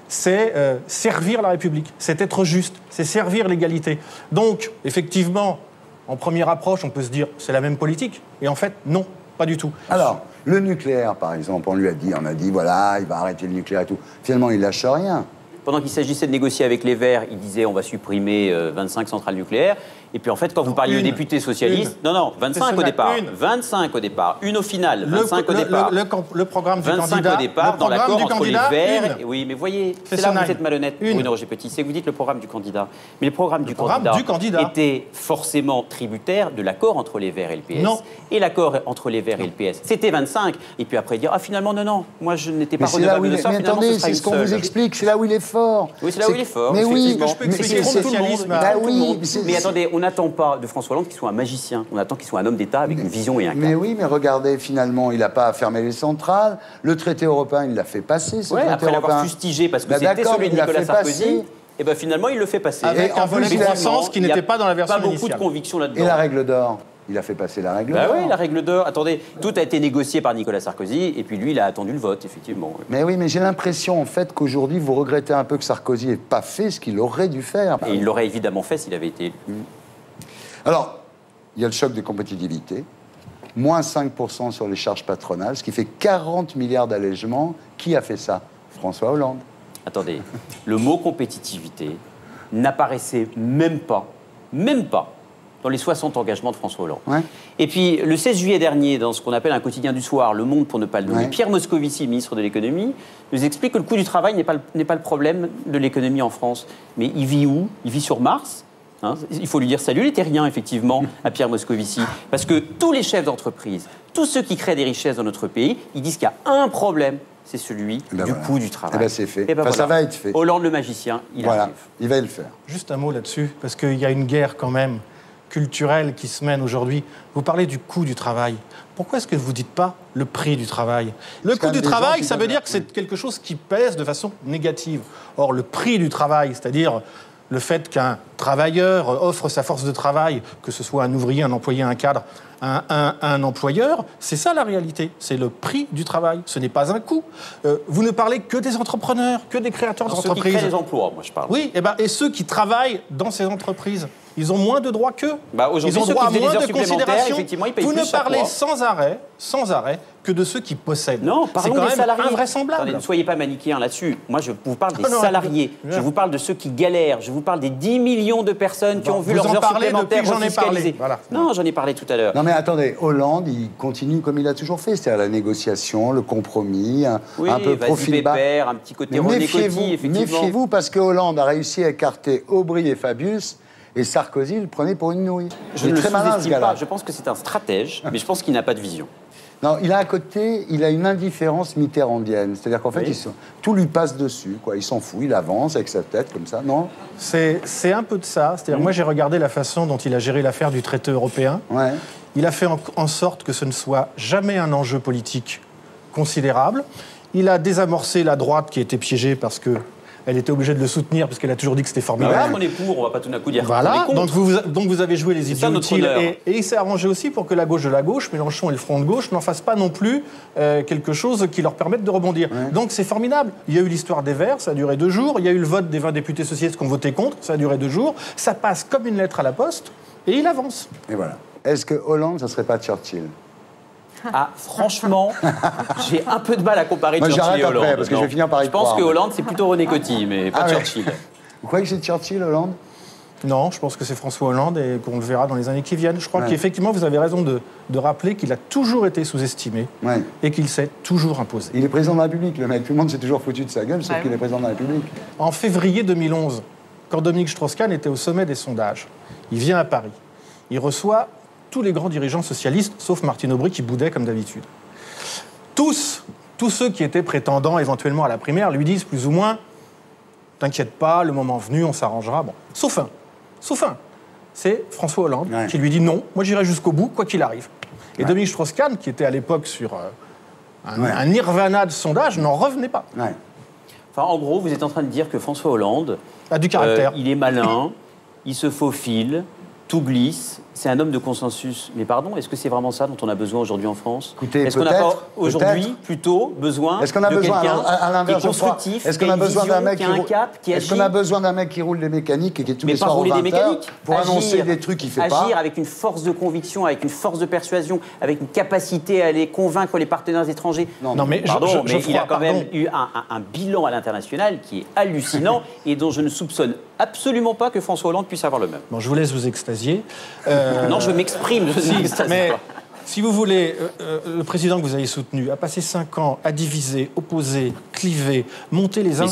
c'est servir la République, c'est être juste, c'est servir l'égalité. Donc, effectivement, en première approche, on peut se dire c'est la même politique, et en fait, non. Pas du tout. Alors, le nucléaire, par exemple, on a dit, voilà, il va arrêter le nucléaire et tout. Finalement, il lâche rien. Pendant qu'il s'agissait de négocier avec les Verts, il disait on va supprimer 25 centrales nucléaires. Et puis en fait, quand vous parliez aux députés socialistes... Non, 25 au départ. 25 au départ. Une au final. 25 au départ. Le programme du 25 candidat... 25 au départ, dans l'accord entre les Verts... Oui, mais voyez, c'est là où vous êtes malhonnête, Bruno Roger-Petit. C'est que vous dites le programme du candidat. Mais le programme du candidat était forcément tributaire de l'accord entre les Verts et le PS. Non. Et l'accord entre les Verts et le PS, c'était 25. Et puis après dire, ah finalement, non, moi je n'étais pas redevable de ça. Mais attendez, c'est ce qu'on vous explique, c'est là où il est fort. Oui, c'est là où il est fort. Mais oui, je peux expliquer tout le monde. Mais attendez, on n'attend pas de François Hollande qu'il soit un magicien. On attend qu'il soit un homme d'État avec une vision et un cap. Mais oui, mais regardez, finalement, il n'a pas fermé les centrales. Le traité européen, il l'a fait passer, ce traité après l'avoir européen. fustigé, parce que c'était celui de Nicolas Sarkozy, et bien finalement, il le fait passer. Avec un volet de croissance qui n'était pas dans la version initiale. Pas beaucoup de conviction là-dedans. Et la règle d'or, il a fait passer la règle d'or. Oui, la règle d'or. Attendez, tout a été négocié par Nicolas Sarkozy, et puis lui, il a attendu le vote, effectivement. Mais oui, mais j'ai l'impression, en fait, qu'aujourd'hui, vous regrettez un peu que Sarkozy n'ait pas fait ce qu'il aurait dû faire. Et il l'aurait évidemment fait s'il avait été élu. Alors, il y a le choc de compétitivité, moins 5% sur les charges patronales, ce qui fait 40 milliards d'allègements. Qui a fait ça? François Hollande. Attendez, le mot compétitivité n'apparaissait même pas dans les 60 engagements de François Hollande. Ouais. Et puis, le 16 juillet dernier, dans ce qu'on appelle un quotidien du soir, Le Monde pour ne pas le nommer, Pierre Moscovici, ministre de l'économie, nous explique que le coût du travail n'est pas le problème de l'économie en France. Mais il vit où? Il vit sur Mars. Hein, il faut lui dire salut les terriens, effectivement, à Pierre Moscovici. Parce que tous les chefs d'entreprise, tous ceux qui créent des richesses dans notre pays, ils disent qu'il y a un problème, c'est celui du coût du travail. Eh ben c'est fait. Ça va être fait. Hollande le magicien, il arrive. Il va le faire. Juste un mot là-dessus, parce qu'il y a une guerre quand même culturelle qui se mène aujourd'hui. Vous parlez du coût du travail. Pourquoi est-ce que vous ne dites pas le prix du travail? Le coût du travail, ça veut dire que c'est quelque chose qui pèse de façon négative. Or, le prix du travail, c'est-à-dire le fait qu'un travailleur offre sa force de travail, que ce soit un ouvrier, un employé, un cadre, un employeur, c'est ça la réalité. C'est le prix du travail. Ce n'est pas un coût. Vous ne parlez que des entrepreneurs, que des créateurs d'entreprises. Ceux qui créent les emplois, moi je parle. Oui, et ceux qui travaillent dans ces entreprises, ils ont moins de droits qu'eux. Ils ont droit à moins de considération. Vous ne parlez sans arrêt que de ceux qui possèdent. Non, parlons des salariés. Invraisemblable. Attendez, ne soyez pas manichéens là-dessus. Moi, je vous parle des salariés. Je vous parle de ceux qui galèrent. Je vous parle des 10 millions de personnes qui ont vu leurs heures supplémentaires refiscalisées. Non, j'en ai parlé tout à l'heure. Non, mais attendez, Hollande, il continue comme il a toujours fait, c'est-à-dire la négociation, le compromis, un peu profil bas. Un petit côté René Coty, effectivement. Méfiez-vous, parce que Hollande a réussi à écarter Aubry et Fabius, et Sarkozy le prenait pour une nouille. Je ne le sous-estime pas. Je pense que c'est un stratège, mais je pense qu'il n'a pas de vision. Non, il a à côté, il a une indifférence mitterrandienne. C'est-à-dire qu'en fait, tout lui passe dessus, quoi. Il s'en fout, il avance avec sa tête, comme ça, non? C'est un peu de ça. C'est-à-dire, moi, j'ai regardé la façon dont il a géré l'affaire du traité européen. Ouais. Il a fait en sorte que ce ne soit jamais un enjeu politique considérable. Il a désamorcé la droite qui était piégée parce que elle était obligée de le soutenir parce qu'elle a toujours dit que c'était formidable. On est pour, on va pas tout d'un coup dire voilà, qu'on est contre. Donc vous avez joué les idiots utiles. Et il s'est arrangé aussi pour que la gauche de la gauche, Mélenchon et le Front de gauche, n'en fassent pas non plus quelque chose qui leur permette de rebondir. Ouais. Donc c'est formidable. Il y a eu l'histoire des Verts, ça a duré 2 jours. Il y a eu le vote des 20 députés socialistes qui ont voté contre, ça a duré 2 jours. Ça passe comme une lettre à la poste et il avance. Et voilà. est-ce que Hollande, ça serait pas Churchill? Ah, franchement, j'ai un peu de mal à comparer Moi, Churchill j'arrête et Hollande. après, parce que je vais finir par y Je pense croire. que Hollande, c'est plutôt René Coty, mais pas Churchill. Vous croyez que c'est Churchill, Hollande? Non, je pense que c'est François Hollande et qu'on le verra dans les années qui viennent. Je crois qu'effectivement, vous avez raison de rappeler qu'il a toujours été sous-estimé et qu'il s'est toujours imposé. Il est président de la République, le mec. Tout le monde s'est toujours foutu de sa gueule, sauf qu'il est président de la République. En février 2011, quand Dominique Strauss-Kahn était au sommet des sondages, il vient à Paris. Il reçoit tous les grands dirigeants socialistes, sauf Martine Aubry qui boudait comme d'habitude. Tous ceux qui étaient prétendants éventuellement à la primaire lui disent plus ou moins « T'inquiète pas, le moment venu, on s'arrangera. » Bon. Sauf un. C'est François Hollande qui lui dit « Non, moi j'irai jusqu'au bout, quoi qu'il arrive. » Et Dominique Strauss-Kahn, qui était à l'époque sur un nirvana de sondage, n'en revenait pas. Enfin, en gros, vous êtes en train de dire que François Hollande a du caractère. Il est malin, il se faufile, tout glisse. C'est un homme de consensus. Mais pardon, est-ce que c'est vraiment ça dont on a besoin aujourd'hui en France? Écoutez, est-ce qu'on n'a pas aujourd'hui plutôt besoin de quelqu'un qui est constructif, est-ce qu'on a besoin d'un mec qui a un cap, qui agit? Est-ce qu'on a besoin d'un mec qui roule des mécaniques et qui est tous les soirs aux 20h pour annoncer des trucs qu'il fait pas? Agir avec une force de conviction, avec une force de persuasion, avec une capacité à aller convaincre les partenaires étrangers. Non, mais il a quand même eu un bilan à l'international qui est hallucinant et dont je ne soupçonne absolument pas que François Hollande puisse avoir le même. Bon, je vous laisse vous extasier. Non, je m'exprime, je ne m'extasie pas. Si vous voulez, le président que vous avez soutenu a passé 5 ans à diviser, opposer, cliver, monter les uns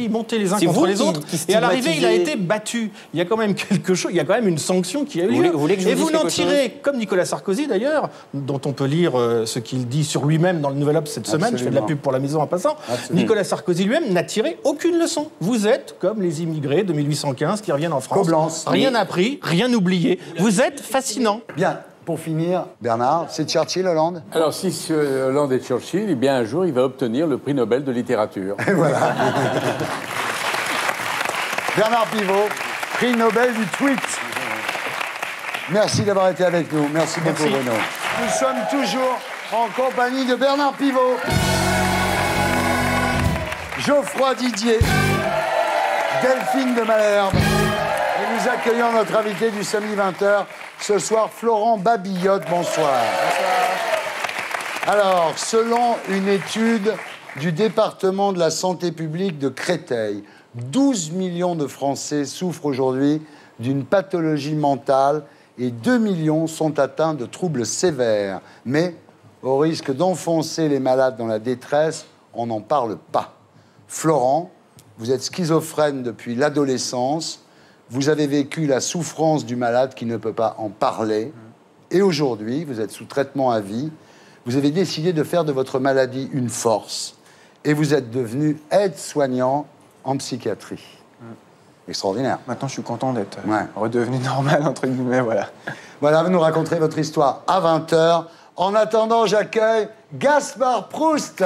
monter les uns contre les autres. Et à l'arrivée, il a été battu. Il y a quand même quelque chose, il y a quand même une sanction qui a eu lieu. Et vous n'en tirez, comme Nicolas Sarkozy d'ailleurs, dont on peut lire ce qu'il dit sur lui-même dans le Nouvel Obs cette semaine. Je fais de la pub pour la maison en passant. Nicolas Sarkozy lui-même n'a tiré aucune leçon. Vous êtes comme les immigrés de 1815 qui reviennent en France. Rien appris, rien oublié. Vous êtes fascinant. Bien. Pour finir, Bernard, c'est Churchill, Hollande? Alors, si Hollande est Churchill, eh bien, un jour, il va obtenir le prix Nobel de littérature. Et voilà. Bernard Pivot, prix Nobel du tweet. Merci d'avoir été avec nous. Merci beaucoup, Bruno. Nous sommes toujours en compagnie de Bernard Pivot, Geoffroy Didier, Delphine de Malherbe. Et nous accueillons notre invité du samedi 20h. Ce soir, Florent Babillotte, bonsoir. Alors, selon une étude du département de la santé publique de Créteil, 12 millions de Français souffrent aujourd'hui d'une pathologie mentale et 2 millions sont atteints de troubles sévères. Mais, au risque d'enfoncer les malades dans la détresse, on n'en parle pas. Florent, vous êtes schizophrène depuis l'adolescence. Vous avez vécu la souffrance du malade qui ne peut pas en parler. Et aujourd'hui, vous êtes sous traitement à vie. Vous avez décidé de faire de votre maladie une force. Et vous êtes devenu aide-soignant en psychiatrie. Extraordinaire. Maintenant, je suis content d'être redevenu normal, entre guillemets, voilà. Voilà, vous nous raconterez votre histoire à 20h. En attendant, j'accueille Gaspard Proust.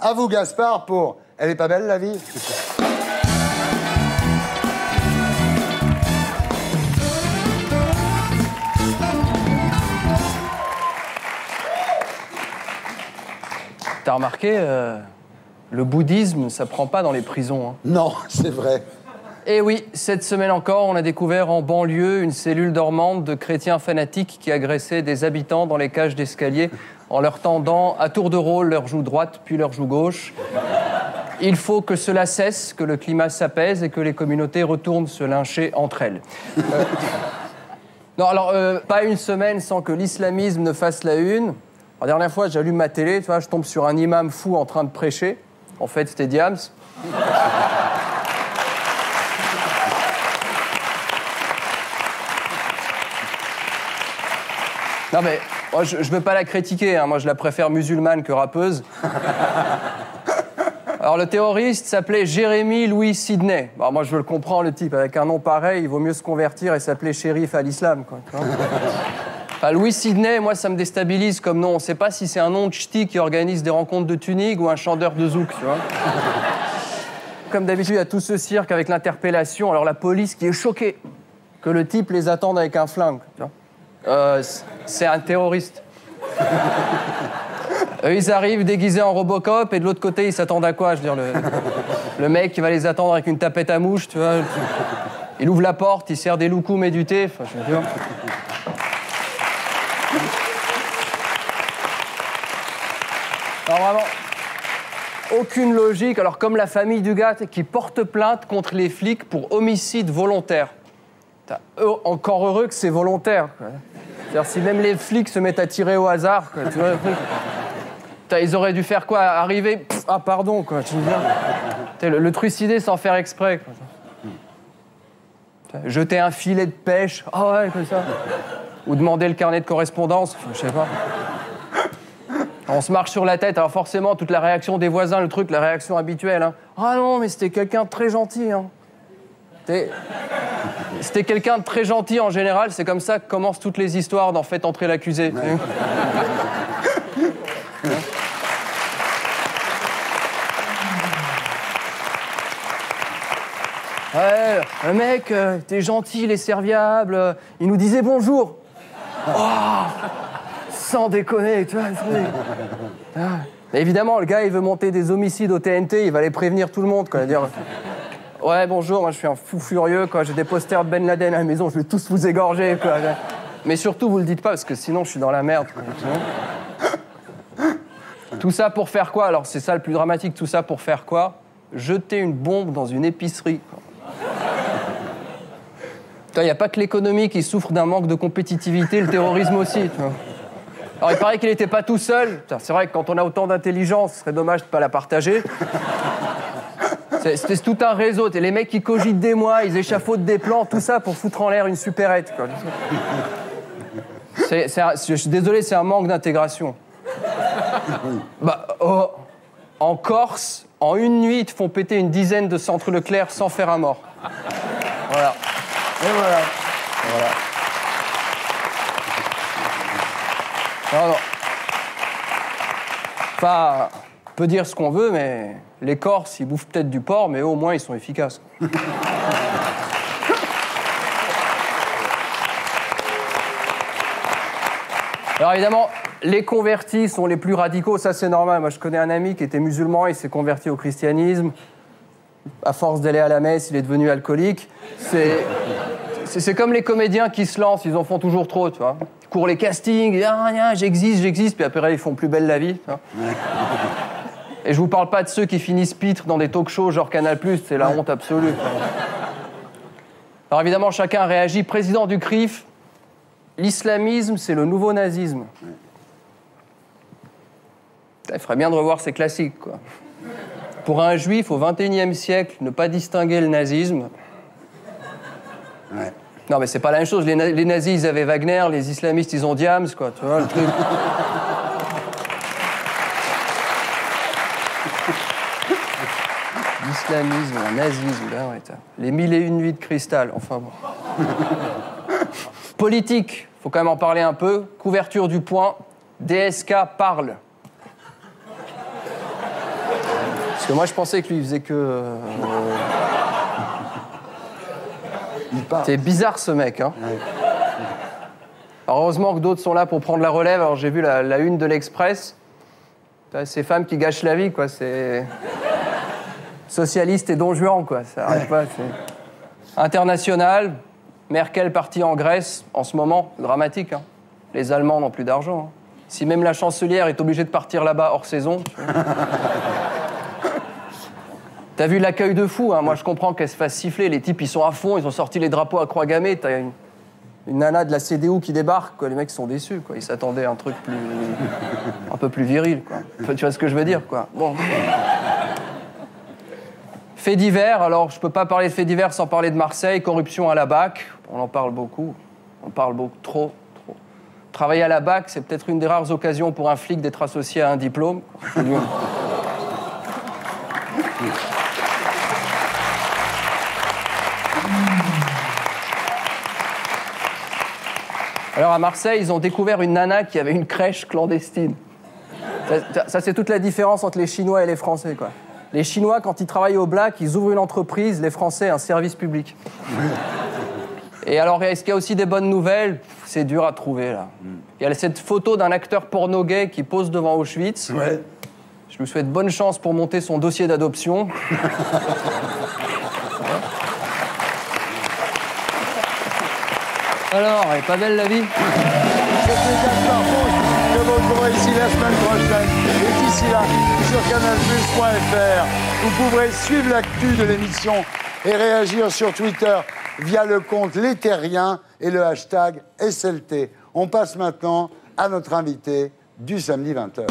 À vous, Gaspard, pour « Elle est pas belle, la vie ?» T'as remarqué, le bouddhisme, ça prend pas dans les prisons. Hein. Non, c'est vrai. Et oui, cette semaine encore, on a découvert en banlieue une cellule dormante de chrétiens fanatiques qui agressaient des habitants dans les cages d'escalier en leur tendant à tour de rôle leur joue droite puis leur joue gauche. Il faut que cela cesse, que le climat s'apaise et que les communautés retournent se lyncher entre elles. Non, alors, pas une semaine sans que l'islamisme ne fasse la une. La dernière fois, j'allume ma télé, tu vois, je tombe sur un imam fou en train de prêcher. En fait, c'était Diams. Non mais, moi, je veux pas la critiquer, hein. Moi je la préfère musulmane que rappeuse. Alors le terroriste s'appelait Jérémy Louis Sidney. Bon, moi je le comprends, le type, avec un nom pareil, il vaut mieux se convertir et s'appeler shérif à l'islam, quoi. Enfin, Louis Sidney, moi ça me déstabilise comme nom. On sait pas si c'est un nom de ch'ti qui organise des rencontres de tuning ou un chanteur de zouk, tu vois. Comme d'habitude, il y a tout ce cirque avec l'interpellation. Alors la police qui est choquée que le type les attende avec un flingue, tu vois. C'est un terroriste. Eux, ils arrivent déguisés en Robocop, et de l'autre côté, ils s'attendent à quoi? Je veux dire, le mec qui va les attendre avec une tapette à mouche, tu vois. Il ouvre la porte, il sert des loukoums et du thé. Enfin, je veux dire. Alors vraiment, aucune logique. Alors comme la famille du gars qui porte plainte contre les flics pour homicide volontaire. Encore heureux que c'est volontaire, quoi. C'est-à-dire, si même les flics se mettent à tirer au hasard, quoi, tu vois, ils auraient dû faire quoi? Arriver, ah pardon, quoi, tu veux dire. Le trucider sans faire exprès, quoi. Jeter un filet de pêche, ah ouais, comme ça. Ou demander le carnet de correspondance, je sais pas. On se marche sur la tête, alors forcément, toute la réaction des voisins, le truc, la réaction habituelle, hein. Ah non, mais c'était quelqu'un de très gentil, hein. C'était quelqu'un de très gentil en général, c'est comme ça que commencent toutes les histoires d'en fait entrer l'accusé. Ouais. Ouais, un mec, t'es gentil, il est serviable, il nous disait bonjour. Oh, sans déconner, tu vois. Mais évidemment, le gars, il veut monter des homicides au TNT, il va aller prévenir tout le monde, quoi. Dire, ouais, bonjour, moi je suis un fou furieux, quoi. J'ai des posters de Ben Laden à la maison, je vais tous vous égorger, quoi. Mais surtout, vous le dites pas, parce que sinon, je suis dans la merde, quoi. Tout ça pour faire quoi? Alors, c'est ça le plus dramatique, tout ça pour faire quoi? Jeter une bombe dans une épicerie, quoi. Il n'y a pas que l'économie qui souffre d'un manque de compétitivité, le terrorisme aussi, tu vois. Alors, il paraît qu'il n'était pas tout seul. C'est vrai que quand on a autant d'intelligence, ce serait dommage de ne pas la partager. C'est tout un réseau. Les mecs qui cogitent des mois, ils échafaudent des plans, tout ça pour foutre en l'air une supérette, quoi. Je suis désolé, c'est un manque d'intégration. Bah, oh, en Corse, en une nuit, ils te font péter une dizaine de centres Leclerc sans faire un mort. Voilà. Et voilà. Voilà. Non, non. Enfin, on peut dire ce qu'on veut, mais les Corses, ils bouffent peut-être du porc, mais au moins, ils sont efficaces. Alors évidemment, les convertis sont les plus radicaux, ça c'est normal. Moi, je connais un ami qui était musulman, il s'est converti au christianisme. À force d'aller à la messe, il est devenu alcoolique. C'est comme les comédiens qui se lancent, ils en font toujours trop, tu vois. Ils courent les castings, j'existe, puis après, ils font plus belle la vie, tu vois. Et je vous parle pas de ceux qui finissent pitres dans des talk-shows genre Canal+, c'est la honte absolue. Alors évidemment, chacun réagit. Président du CRIF, l'islamisme, c'est le nouveau nazisme. Il ferait bien de revoir ces classiques, quoi. Pour un juif au XXIe siècle, ne pas distinguer le nazisme... Ouais. Non, mais c'est pas la même chose. Les nazis, ils avaient Wagner, les islamistes, ils ont Diams, quoi. Tu vois, le truc... L'islamisme, le nazisme, là, ouais, les 1001 nuits de cristal, enfin bon. Politique, faut quand même en parler un peu. Couverture du Point, DSK parle. Parce que moi, je pensais que lui, il faisait que... C'est bizarre, ce mec, hein. Ouais. Alors, heureusement que d'autres sont là pour prendre la relève. Alors, j'ai vu la une de l'Express. Ces femmes qui gâchent la vie, quoi. C'est... Socialiste et Don Juan, quoi. Ça arrête pas. International. Merkel partie en Grèce, en ce moment. Dramatique, hein. Les Allemands n'ont plus d'argent, hein. Si même la chancelière est obligée de partir là-bas hors saison... T'as vu l'accueil de fou, hein. Moi je comprends qu'elle se fasse siffler, les types ils sont à fond, ils ont sorti les drapeaux à croix gammée, t'as une nana de la CDU qui débarque, quoi. Les mecs sont déçus, quoi. Ils s'attendaient à un truc un peu plus viril, quoi. Enfin, tu vois ce que je veux dire, quoi. Bon. Faits divers, alors je peux pas parler de faits divers sans parler de Marseille, corruption à la BAC, on en parle beaucoup, trop. Travailler à la BAC, c'est peut-être une des rares occasions pour un flic d'être associé à un diplôme. Alors à Marseille, ils ont découvert une nana qui avait une crèche clandestine. Ça c'est toute la différence entre les Chinois et les Français, quoi. Les Chinois, quand ils travaillent au black, ils ouvrent une entreprise, les Français, un service public. Et alors, est-ce qu'il y a aussi des bonnes nouvelles? C'est dur à trouver, là. Il y a cette photo d'un acteur porno gay qui pose devant Auschwitz. Ouais. Je lui souhaite bonne chance pour monter son dossier d'adoption. Alors, elle est pas belle la vie? C'était Gaspard Proust que vous retrouverez ici la semaine prochaine. Et d'ici là, sur canalplus.fr, vous pourrez suivre l'actu de l'émission et réagir sur Twitter via le compte Les Terriens et le hashtag SLT. On passe maintenant à notre invité du samedi 20h.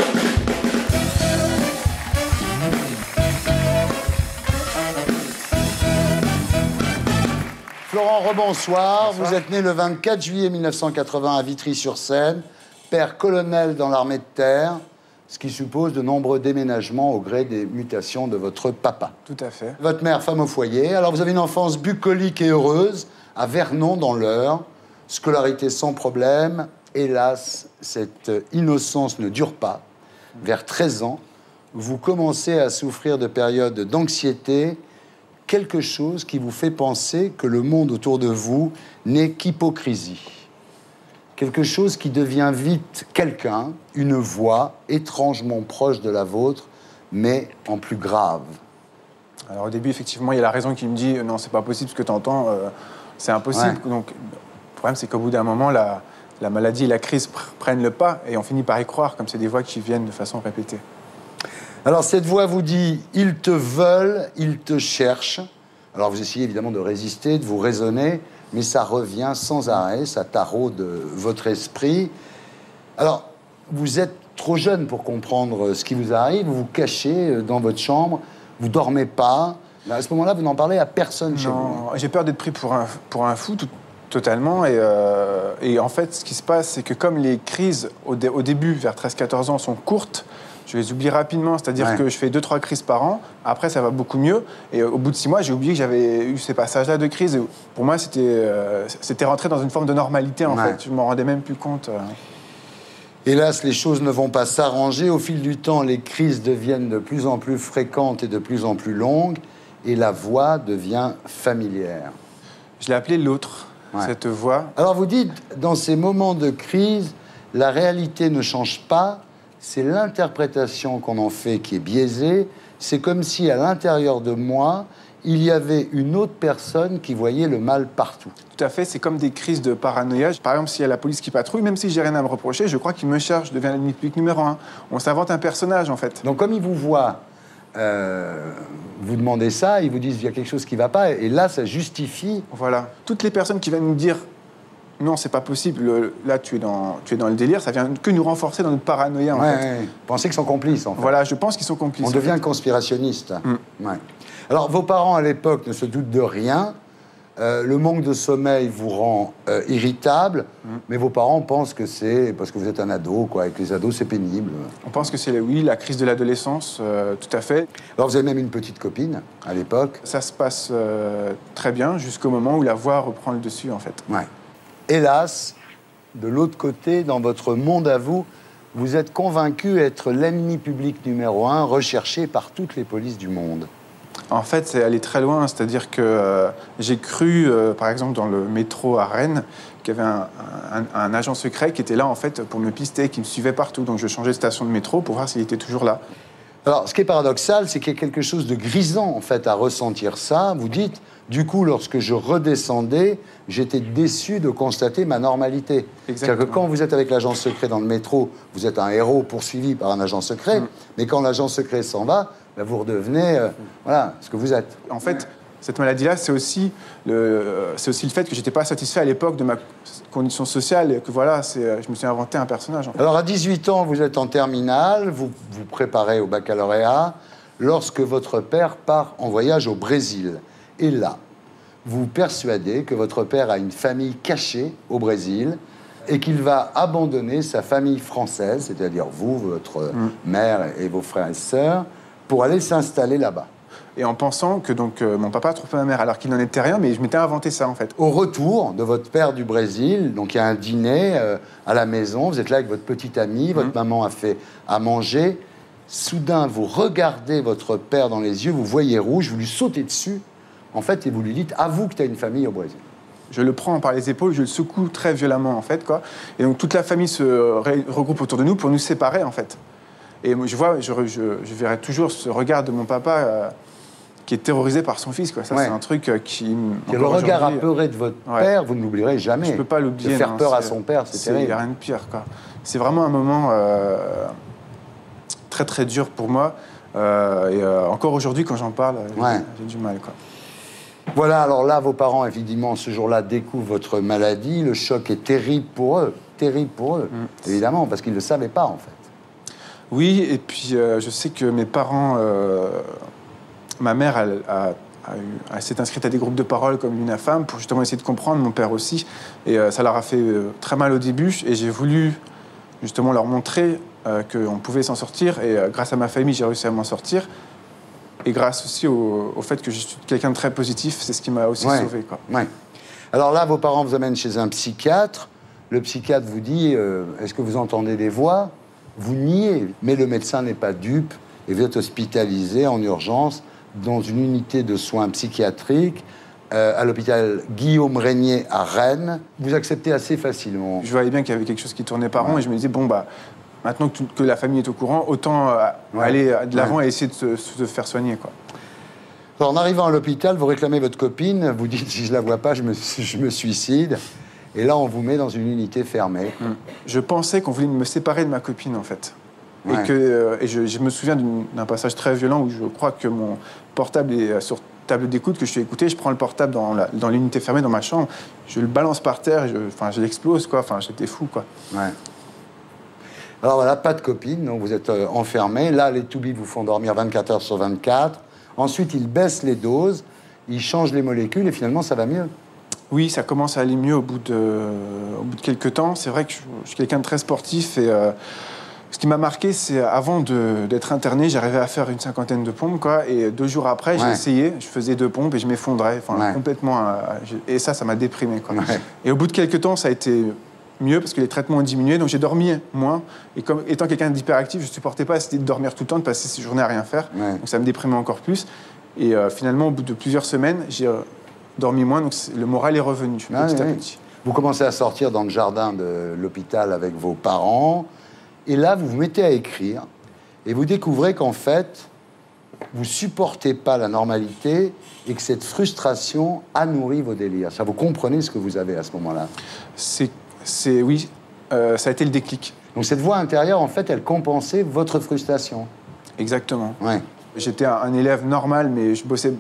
Florent, rebonsoir. Vous êtes né le 24 juillet 1980 à Vitry-sur-Seine, père colonel dans l'armée de terre, ce qui suppose de nombreux déménagements au gré des mutations de votre papa. Tout à fait. Votre mère, femme au foyer. Alors, vous avez une enfance bucolique et heureuse à Vernon, dans l'Eure. Scolarité sans problème. Hélas, cette innocence ne dure pas. Vers 13 ans, vous commencez à souffrir de périodes d'anxiété, quelque chose qui vous fait penser que le monde autour de vous n'est qu'hypocrisie. Quelque chose qui devient vite quelqu'un, une voix étrangement proche de la vôtre, mais en plus grave. Alors au début, effectivement, il y a la raison qui me dit non, c'est pas possible ce que tu entends, c'est impossible. Ouais. Donc le problème, c'est qu'au bout d'un moment, la maladie et la crise prennent le pas et on finit par y croire, comme c'est des voix qui viennent de façon répétée. Alors cette voix vous dit « ils te veulent, ils te cherchent ». Alors vous essayez évidemment de résister, de vous raisonner, mais ça revient sans arrêt, ça taraude votre esprit. Alors, vous êtes trop jeune pour comprendre ce qui vous arrive, vous vous cachez dans votre chambre, vous dormez pas. À ce moment-là, vous n'en parlez à personne chez vous. Non, j'ai peur d'être pris pour un fou, totalement. Et en fait, ce qui se passe, c'est que comme les crises, au début, vers 13-14 ans, sont courtes, je les oublie rapidement, c'est-à-dire que je fais 2-3 crises par an, après ça va beaucoup mieux, et au bout de 6 mois, j'ai oublié que j'avais eu ces passages-là de crise. Et pour moi, c'était rentré dans une forme de normalité, en fait, je ne m'en rendais même plus compte. Hélas, les choses ne vont pas s'arranger. Au fil du temps, les crises deviennent de plus en plus fréquentes et de plus en plus longues, et la voix devient familière. Je l'ai appelée l'autre, cette voix. Alors vous dites, dans ces moments de crise, la réalité ne change pas, c'est l'interprétation qu'on en fait qui est biaisée. C'est comme si, à l'intérieur de moi, il y avait une autre personne qui voyait le mal partout. Tout à fait, c'est comme des crises de paranoïa. Par exemple, s'il y a la police qui patrouille, même si j'ai rien à me reprocher, je crois qu'il me cherche, je deviens l'ennemi public numéro 1. On s'invente un personnage, en fait. Donc, comme ils vous voient, vous demandez ça, ils vous disent qu'il y a quelque chose qui ne va pas, et là, ça justifie... Voilà. Toutes les personnes qui viennent nous dire non, c'est pas possible, là, tu es dans le délire, ça vient que nous renforcer dans notre paranoïa, en fait. Vous pensez qu'ils sont complices, en fait. Voilà, je pense qu'ils sont complices. On devient conspirationniste. Alors, vos parents, à l'époque, ne se doutent de rien. Le manque de sommeil vous rend irritable, mais vos parents pensent que c'est parce que vous êtes un ado, quoi, et que les ados, c'est pénible. On pense que c'est, oui, la crise de l'adolescence, tout à fait. Alors, vous avez même une petite copine, à l'époque. Ça se passe très bien, jusqu'au moment où la voix reprend le dessus, en fait. Hélas, de l'autre côté, dans votre monde à vous, vous êtes convaincu être l'ennemi public numéro 1, recherché par toutes les polices du monde. En fait, c'est aller très loin. C'est-à-dire que j'ai cru, par exemple, dans le métro à Rennes, qu'il y avait un agent secret qui était là, en fait, pour me pister, qui me suivait partout. Donc je changeais de station de métro pour voir s'il était toujours là. Alors, ce qui est paradoxal, c'est qu'il y a quelque chose de grisant, en fait, à ressentir ça. Vous dites, du coup, lorsque je redescendais, j'étais déçu de constater ma normalité. C'est-à-dire que quand vous êtes avec l'agent secret dans le métro, vous êtes un héros poursuivi par un agent secret, mais quand l'agent secret s'en va, ben vous redevenez voilà, ce que vous êtes. En fait, cette maladie-là, c'est aussi le fait que je n'étais pas satisfait à l'époque de ma condition sociale et que voilà, je me suis inventé un personnage. En fait. Alors, à 18 ans, vous êtes en terminale, vous vous préparez au baccalauréat, lorsque votre père part en voyage au Brésil. Et là, vous persuadez que votre père a une famille cachée au Brésil et qu'il va abandonner sa famille française, c'est-à-dire vous, votre mère et vos frères et sœurs, pour aller s'installer là-bas. Et en pensant que donc, mon papa a trompé ma mère, alors qu'il n'en était rien, mais je m'étais inventé ça, en fait. Au retour de votre père du Brésil, donc il y a un dîner à la maison, vous êtes là avec votre petite amie, votre maman a fait à manger. Soudain, vous regardez votre père dans les yeux, vous voyez rouge, vous lui sautez dessus, en fait, et vous lui dites « Avoue que tu as une famille au Brésil ». je le prends par les épaules, je le secoue très violemment, en fait, quoi. Et donc, toute la famille se regroupe autour de nous pour nous séparer, en fait. Et moi, je verrai toujours ce regard de mon papa qui est terrorisé par son fils, quoi. Ça, c'est un truc qui... Le regard apeuré de votre père, vous ne l'oublierez jamais. Je ne peux pas l'oublier. De faire peur à son père, c'est terrible. Il n'y a rien de pire, quoi. C'est vraiment un moment très, très dur pour moi. Et encore aujourd'hui, quand j'en parle, j'ai du mal, quoi. Voilà, alors là, vos parents, évidemment, ce jour-là, découvrent votre maladie. Le choc est terrible pour eux, évidemment, parce qu'ils ne le savaient pas, en fait. Oui, et puis je sais que mes parents... ma mère, elle s'est inscrite à des groupes de parole comme l'UNAFAM pour justement essayer de comprendre, mon père aussi. Et ça leur a fait très mal au début. Et j'ai voulu justement leur montrer qu'on pouvait s'en sortir. Et grâce à ma famille, j'ai réussi à m'en sortir. Et grâce aussi au fait que je suis quelqu'un de très positif, c'est ce qui m'a aussi sauvé, quoi. Ouais. Alors là, vos parents vous amènent chez un psychiatre. Le psychiatre vous dit est-ce que vous entendez des voix? Vous niez. Mais le médecin n'est pas dupe et vous êtes hospitalisé en urgence dans une unité de soins psychiatriques à l'hôpital Guillaume Régnier à Rennes. Vous acceptez assez facilement. Je voyais bien qu'il y avait quelque chose qui tournait pas rond et je me disais, bon, bah, maintenant que la famille est au courant, autant aller de l'avant et essayer de se faire soigner, quoi. Alors, en arrivant à l'hôpital, vous réclamez votre copine, vous dites, si je la vois pas, je me suicide. Et là, on vous met dans une unité fermée. Je pensais qu'on voulait me séparer de ma copine, en fait. Et je me souviens d'un passage très violent où je crois que mon portable est sur table d'écoute, que je suis écouté, je prends le portable dans l'unité fermée, dans ma chambre, je le balance par terre, je l'explose, quoi. Enfin, j'étais fou, quoi. Ouais. Alors voilà, pas de copine, donc vous êtes enfermé. Là, les toubibs vous font dormir 24 heures sur 24. Ensuite, ils baissent les doses, ils changent les molécules et finalement, ça va mieux. Oui, ça commence à aller mieux au bout de quelques temps. C'est vrai que je suis quelqu'un de très sportif et ce qui m'a marqué, c'est avant d'être interné, j'arrivais à faire une 50aine de pompes, quoi. Et 2 jours après, j'ai essayé, je faisais 2 pompes et je m'effondrais, complètement. Et ça m'a déprimé, quoi. Et au bout de quelques temps, ça a été mieux parce que les traitements ont diminué, donc j'ai dormi moins. Et comme étant quelqu'un d'hyperactif, je supportais pas de dormir tout le temps, de passer ces journées à rien faire. Donc ça me déprimait encore plus. Et finalement, au bout de plusieurs semaines, j'ai dormi moins, donc le moral est revenu petit à petit. Vous commencez à sortir dans le jardin de l'hôpital avec vos parents. Et là, vous vous mettez à écrire et vous découvrez qu'en fait, vous supportez pas la normalité et que cette frustration a nourri vos délires. Ça, vous comprenez ce que vous avez à ce moment-là? Oui, ça a été le déclic. Donc cette voix intérieure, en fait, elle compensait votre frustration. Exactement. Ouais. J'étais un élève normal, mais je bossais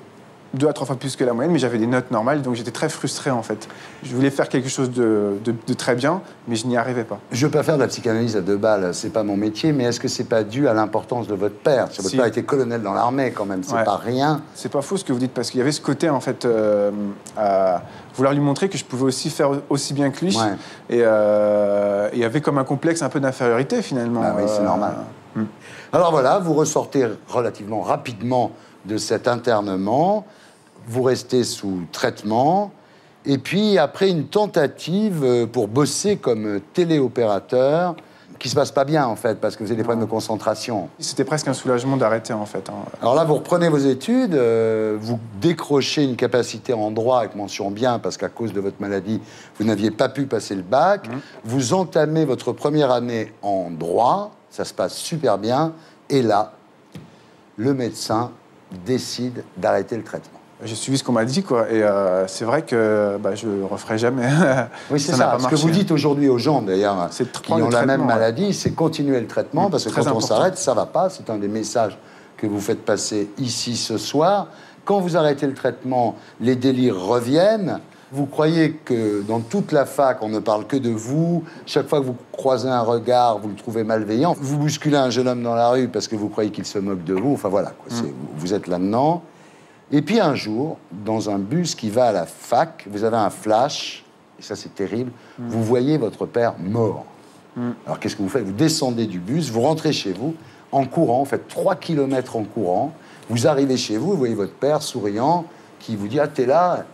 2 à 3 fois plus que la moyenne, mais j'avais des notes normales, donc j'étais très frustré, en fait. Je voulais faire quelque chose de très bien, mais je n'y arrivais pas. Je ne veux pas faire de la psychanalyse à 2 balles, c'est pas mon métier, mais est-ce que c'est pas dû à l'importance de votre père? Votre père était colonel dans l'armée, quand même, c'est pas rien. C'est pas faux ce que vous dites, parce qu'il y avait ce côté, en fait, à vouloir lui montrer que je pouvais aussi faire aussi bien que lui. Et il y avait comme un complexe un peu d'infériorité, finalement. Ah oui, c'est normal. Alors voilà, vous ressortez relativement rapidement de cet internement. Vous restez sous traitement, et puis après une tentative pour bosser comme téléopérateur, qui se passe pas bien en fait, parce que vous avez des problèmes de concentration. C'était presque un soulagement d'arrêter en fait. Alors là, vous reprenez vos études, vous décrochez une capacité en droit avec mention bien, parce qu'à cause de votre maladie, vous n'aviez pas pu passer le bac. Vous entamez votre première année en droit, ça se passe super bien, et là, le médecin décide d'arrêter le traitement. J'ai suivi ce qu'on m'a dit, quoi. Et c'est vrai que je le referai jamais. Oui, c'est ça. Ce que vous dites aujourd'hui aux gens, d'ailleurs, qui ont la même maladie, c'est continuer le traitement, parce que quand on s'arrête, ça va pas. C'est un des messages que vous faites passer ici ce soir. Quand vous arrêtez le traitement, les délires reviennent. Vous croyez que dans toute la fac, on ne parle que de vous. Chaque fois que vous croisez un regard, vous le trouvez malveillant. Vous bousculez un jeune homme dans la rue parce que vous croyez qu'il se moque de vous. Enfin voilà, quoi. Vous êtes là-dedans. Et puis un jour, dans un bus qui va à la fac, vous avez un flash, et ça c'est terrible, vous voyez votre père mort. Alors qu'est-ce que vous faites? Vous descendez du bus, vous rentrez chez vous, en courant, vous faites 3 kilomètres en courant, vous arrivez chez vous, vous voyez votre père souriant, qui vous dit « Ah, t'es là ?»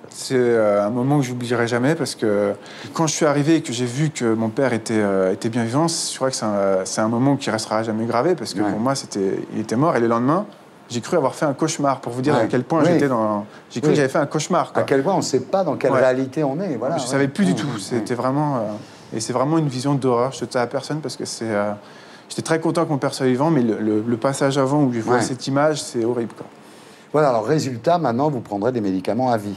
C'est un moment que je n'oublierai jamais, parce que quand je suis arrivé et que j'ai vu que mon père était bien vivant, je crois que c'est un moment qui restera jamais gravé, parce que pour moi, il était mort. Et le lendemain, J'ai cru avoir fait un cauchemar, pour vous dire Ouais. à quel point Oui. j'étais dans... J'ai cru Oui. que j'avais fait un cauchemar, quoi. À quel point on ne sait pas dans quelle Ouais. réalité on est. Voilà, Je ouais. savais plus du Ouais. tout. C'était vraiment... et c'est vraiment une vision d'horreur. Je ne souhaite ça à personne parce que c'est... J'étais très content que mon père soit vivant, mais le passage avant où je vois Ouais. cette image, c'est horrible, quoi. Voilà, alors résultat, maintenant, vous prendrez des médicaments à vie.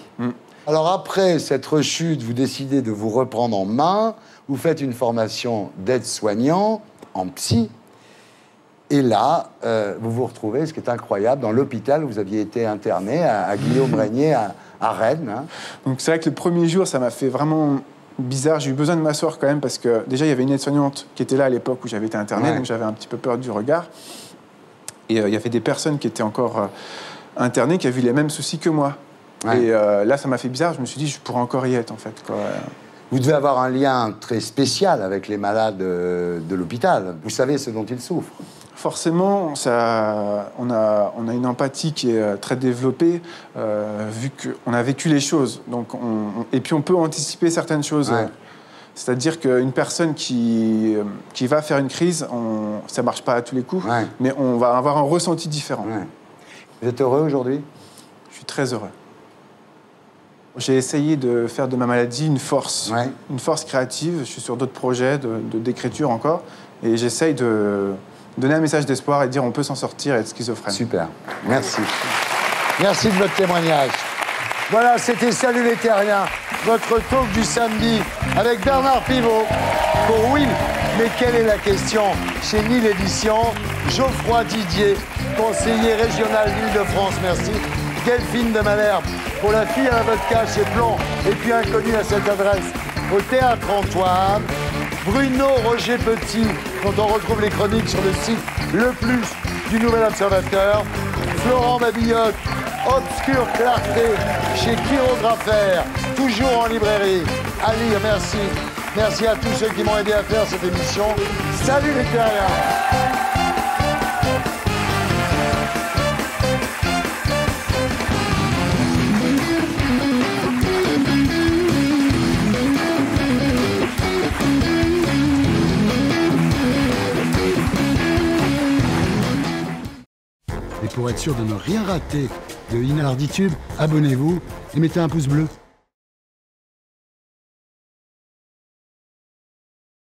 Alors après cette rechute, vous décidez de vous reprendre en main, vous faites une formation d'aide-soignant en psy, et là, vous vous retrouvez, ce qui est incroyable, dans l'hôpital où vous aviez été interné, à Guillaume-Régnier, à Rennes. Hein. Donc c'est vrai que le premier jour, ça m'a fait vraiment bizarre. J'ai eu besoin de m'asseoir quand même parce que déjà, il y avait une aide-soignante qui était là à l'époque où j'avais été interné, Ouais. donc j'avais un petit peu peur du regard. Et il y avait des personnes qui étaient encore internées, qui avaient eu les mêmes soucis que moi. Ouais. Et là, ça m'a fait bizarre. Je me suis dit, je pourrais encore y être, en fait, quoi. Vous devez avoir un lien très spécial avec les malades de l'hôpital. Vous savez ce dont ils souffrent. Forcément, on a une empathie qui est très développée, vu qu'on a vécu les choses. Donc et puis on peut anticiper certaines choses. Ouais. C'est-à-dire qu'une personne qui va faire une crise, ça ne marche pas à tous les coups, Ouais. mais on va avoir un ressenti différent. Ouais. Vous êtes heureux aujourd'hui? Je suis très heureux. J'ai essayé de faire de ma maladie une force créative. Je suis sur d'autres projets d'écriture encore, et j'essaye de donner un message d'espoir et de dire on peut s'en sortir et être schizophrène. Super, merci. Merci de votre témoignage. Voilà, c'était Salut les Terriens, votre talk du samedi avec Bernard Pivot pour Oui, mais quelle est la question chez Nil Éditions, Geoffroy Didier, conseiller régional d'Île-de-France, merci. Delphine de Malherbe pour La fille à la vodka chez Plomb et puis Inconnu à cette adresse au Théâtre Antoine. Bruno Roger Petit, dont on retrouve les chroniques sur le site Le Plus du Nouvel Observateur. Florent Babilloc, Obscure Clarté chez Chirographer, toujours en librairie. À lire, merci. Merci à tous ceux qui m'ont aidé à faire cette émission. Salut les Terriens! Et pour être sûr de ne rien rater de Inarditube, abonnez-vous et mettez un pouce bleu.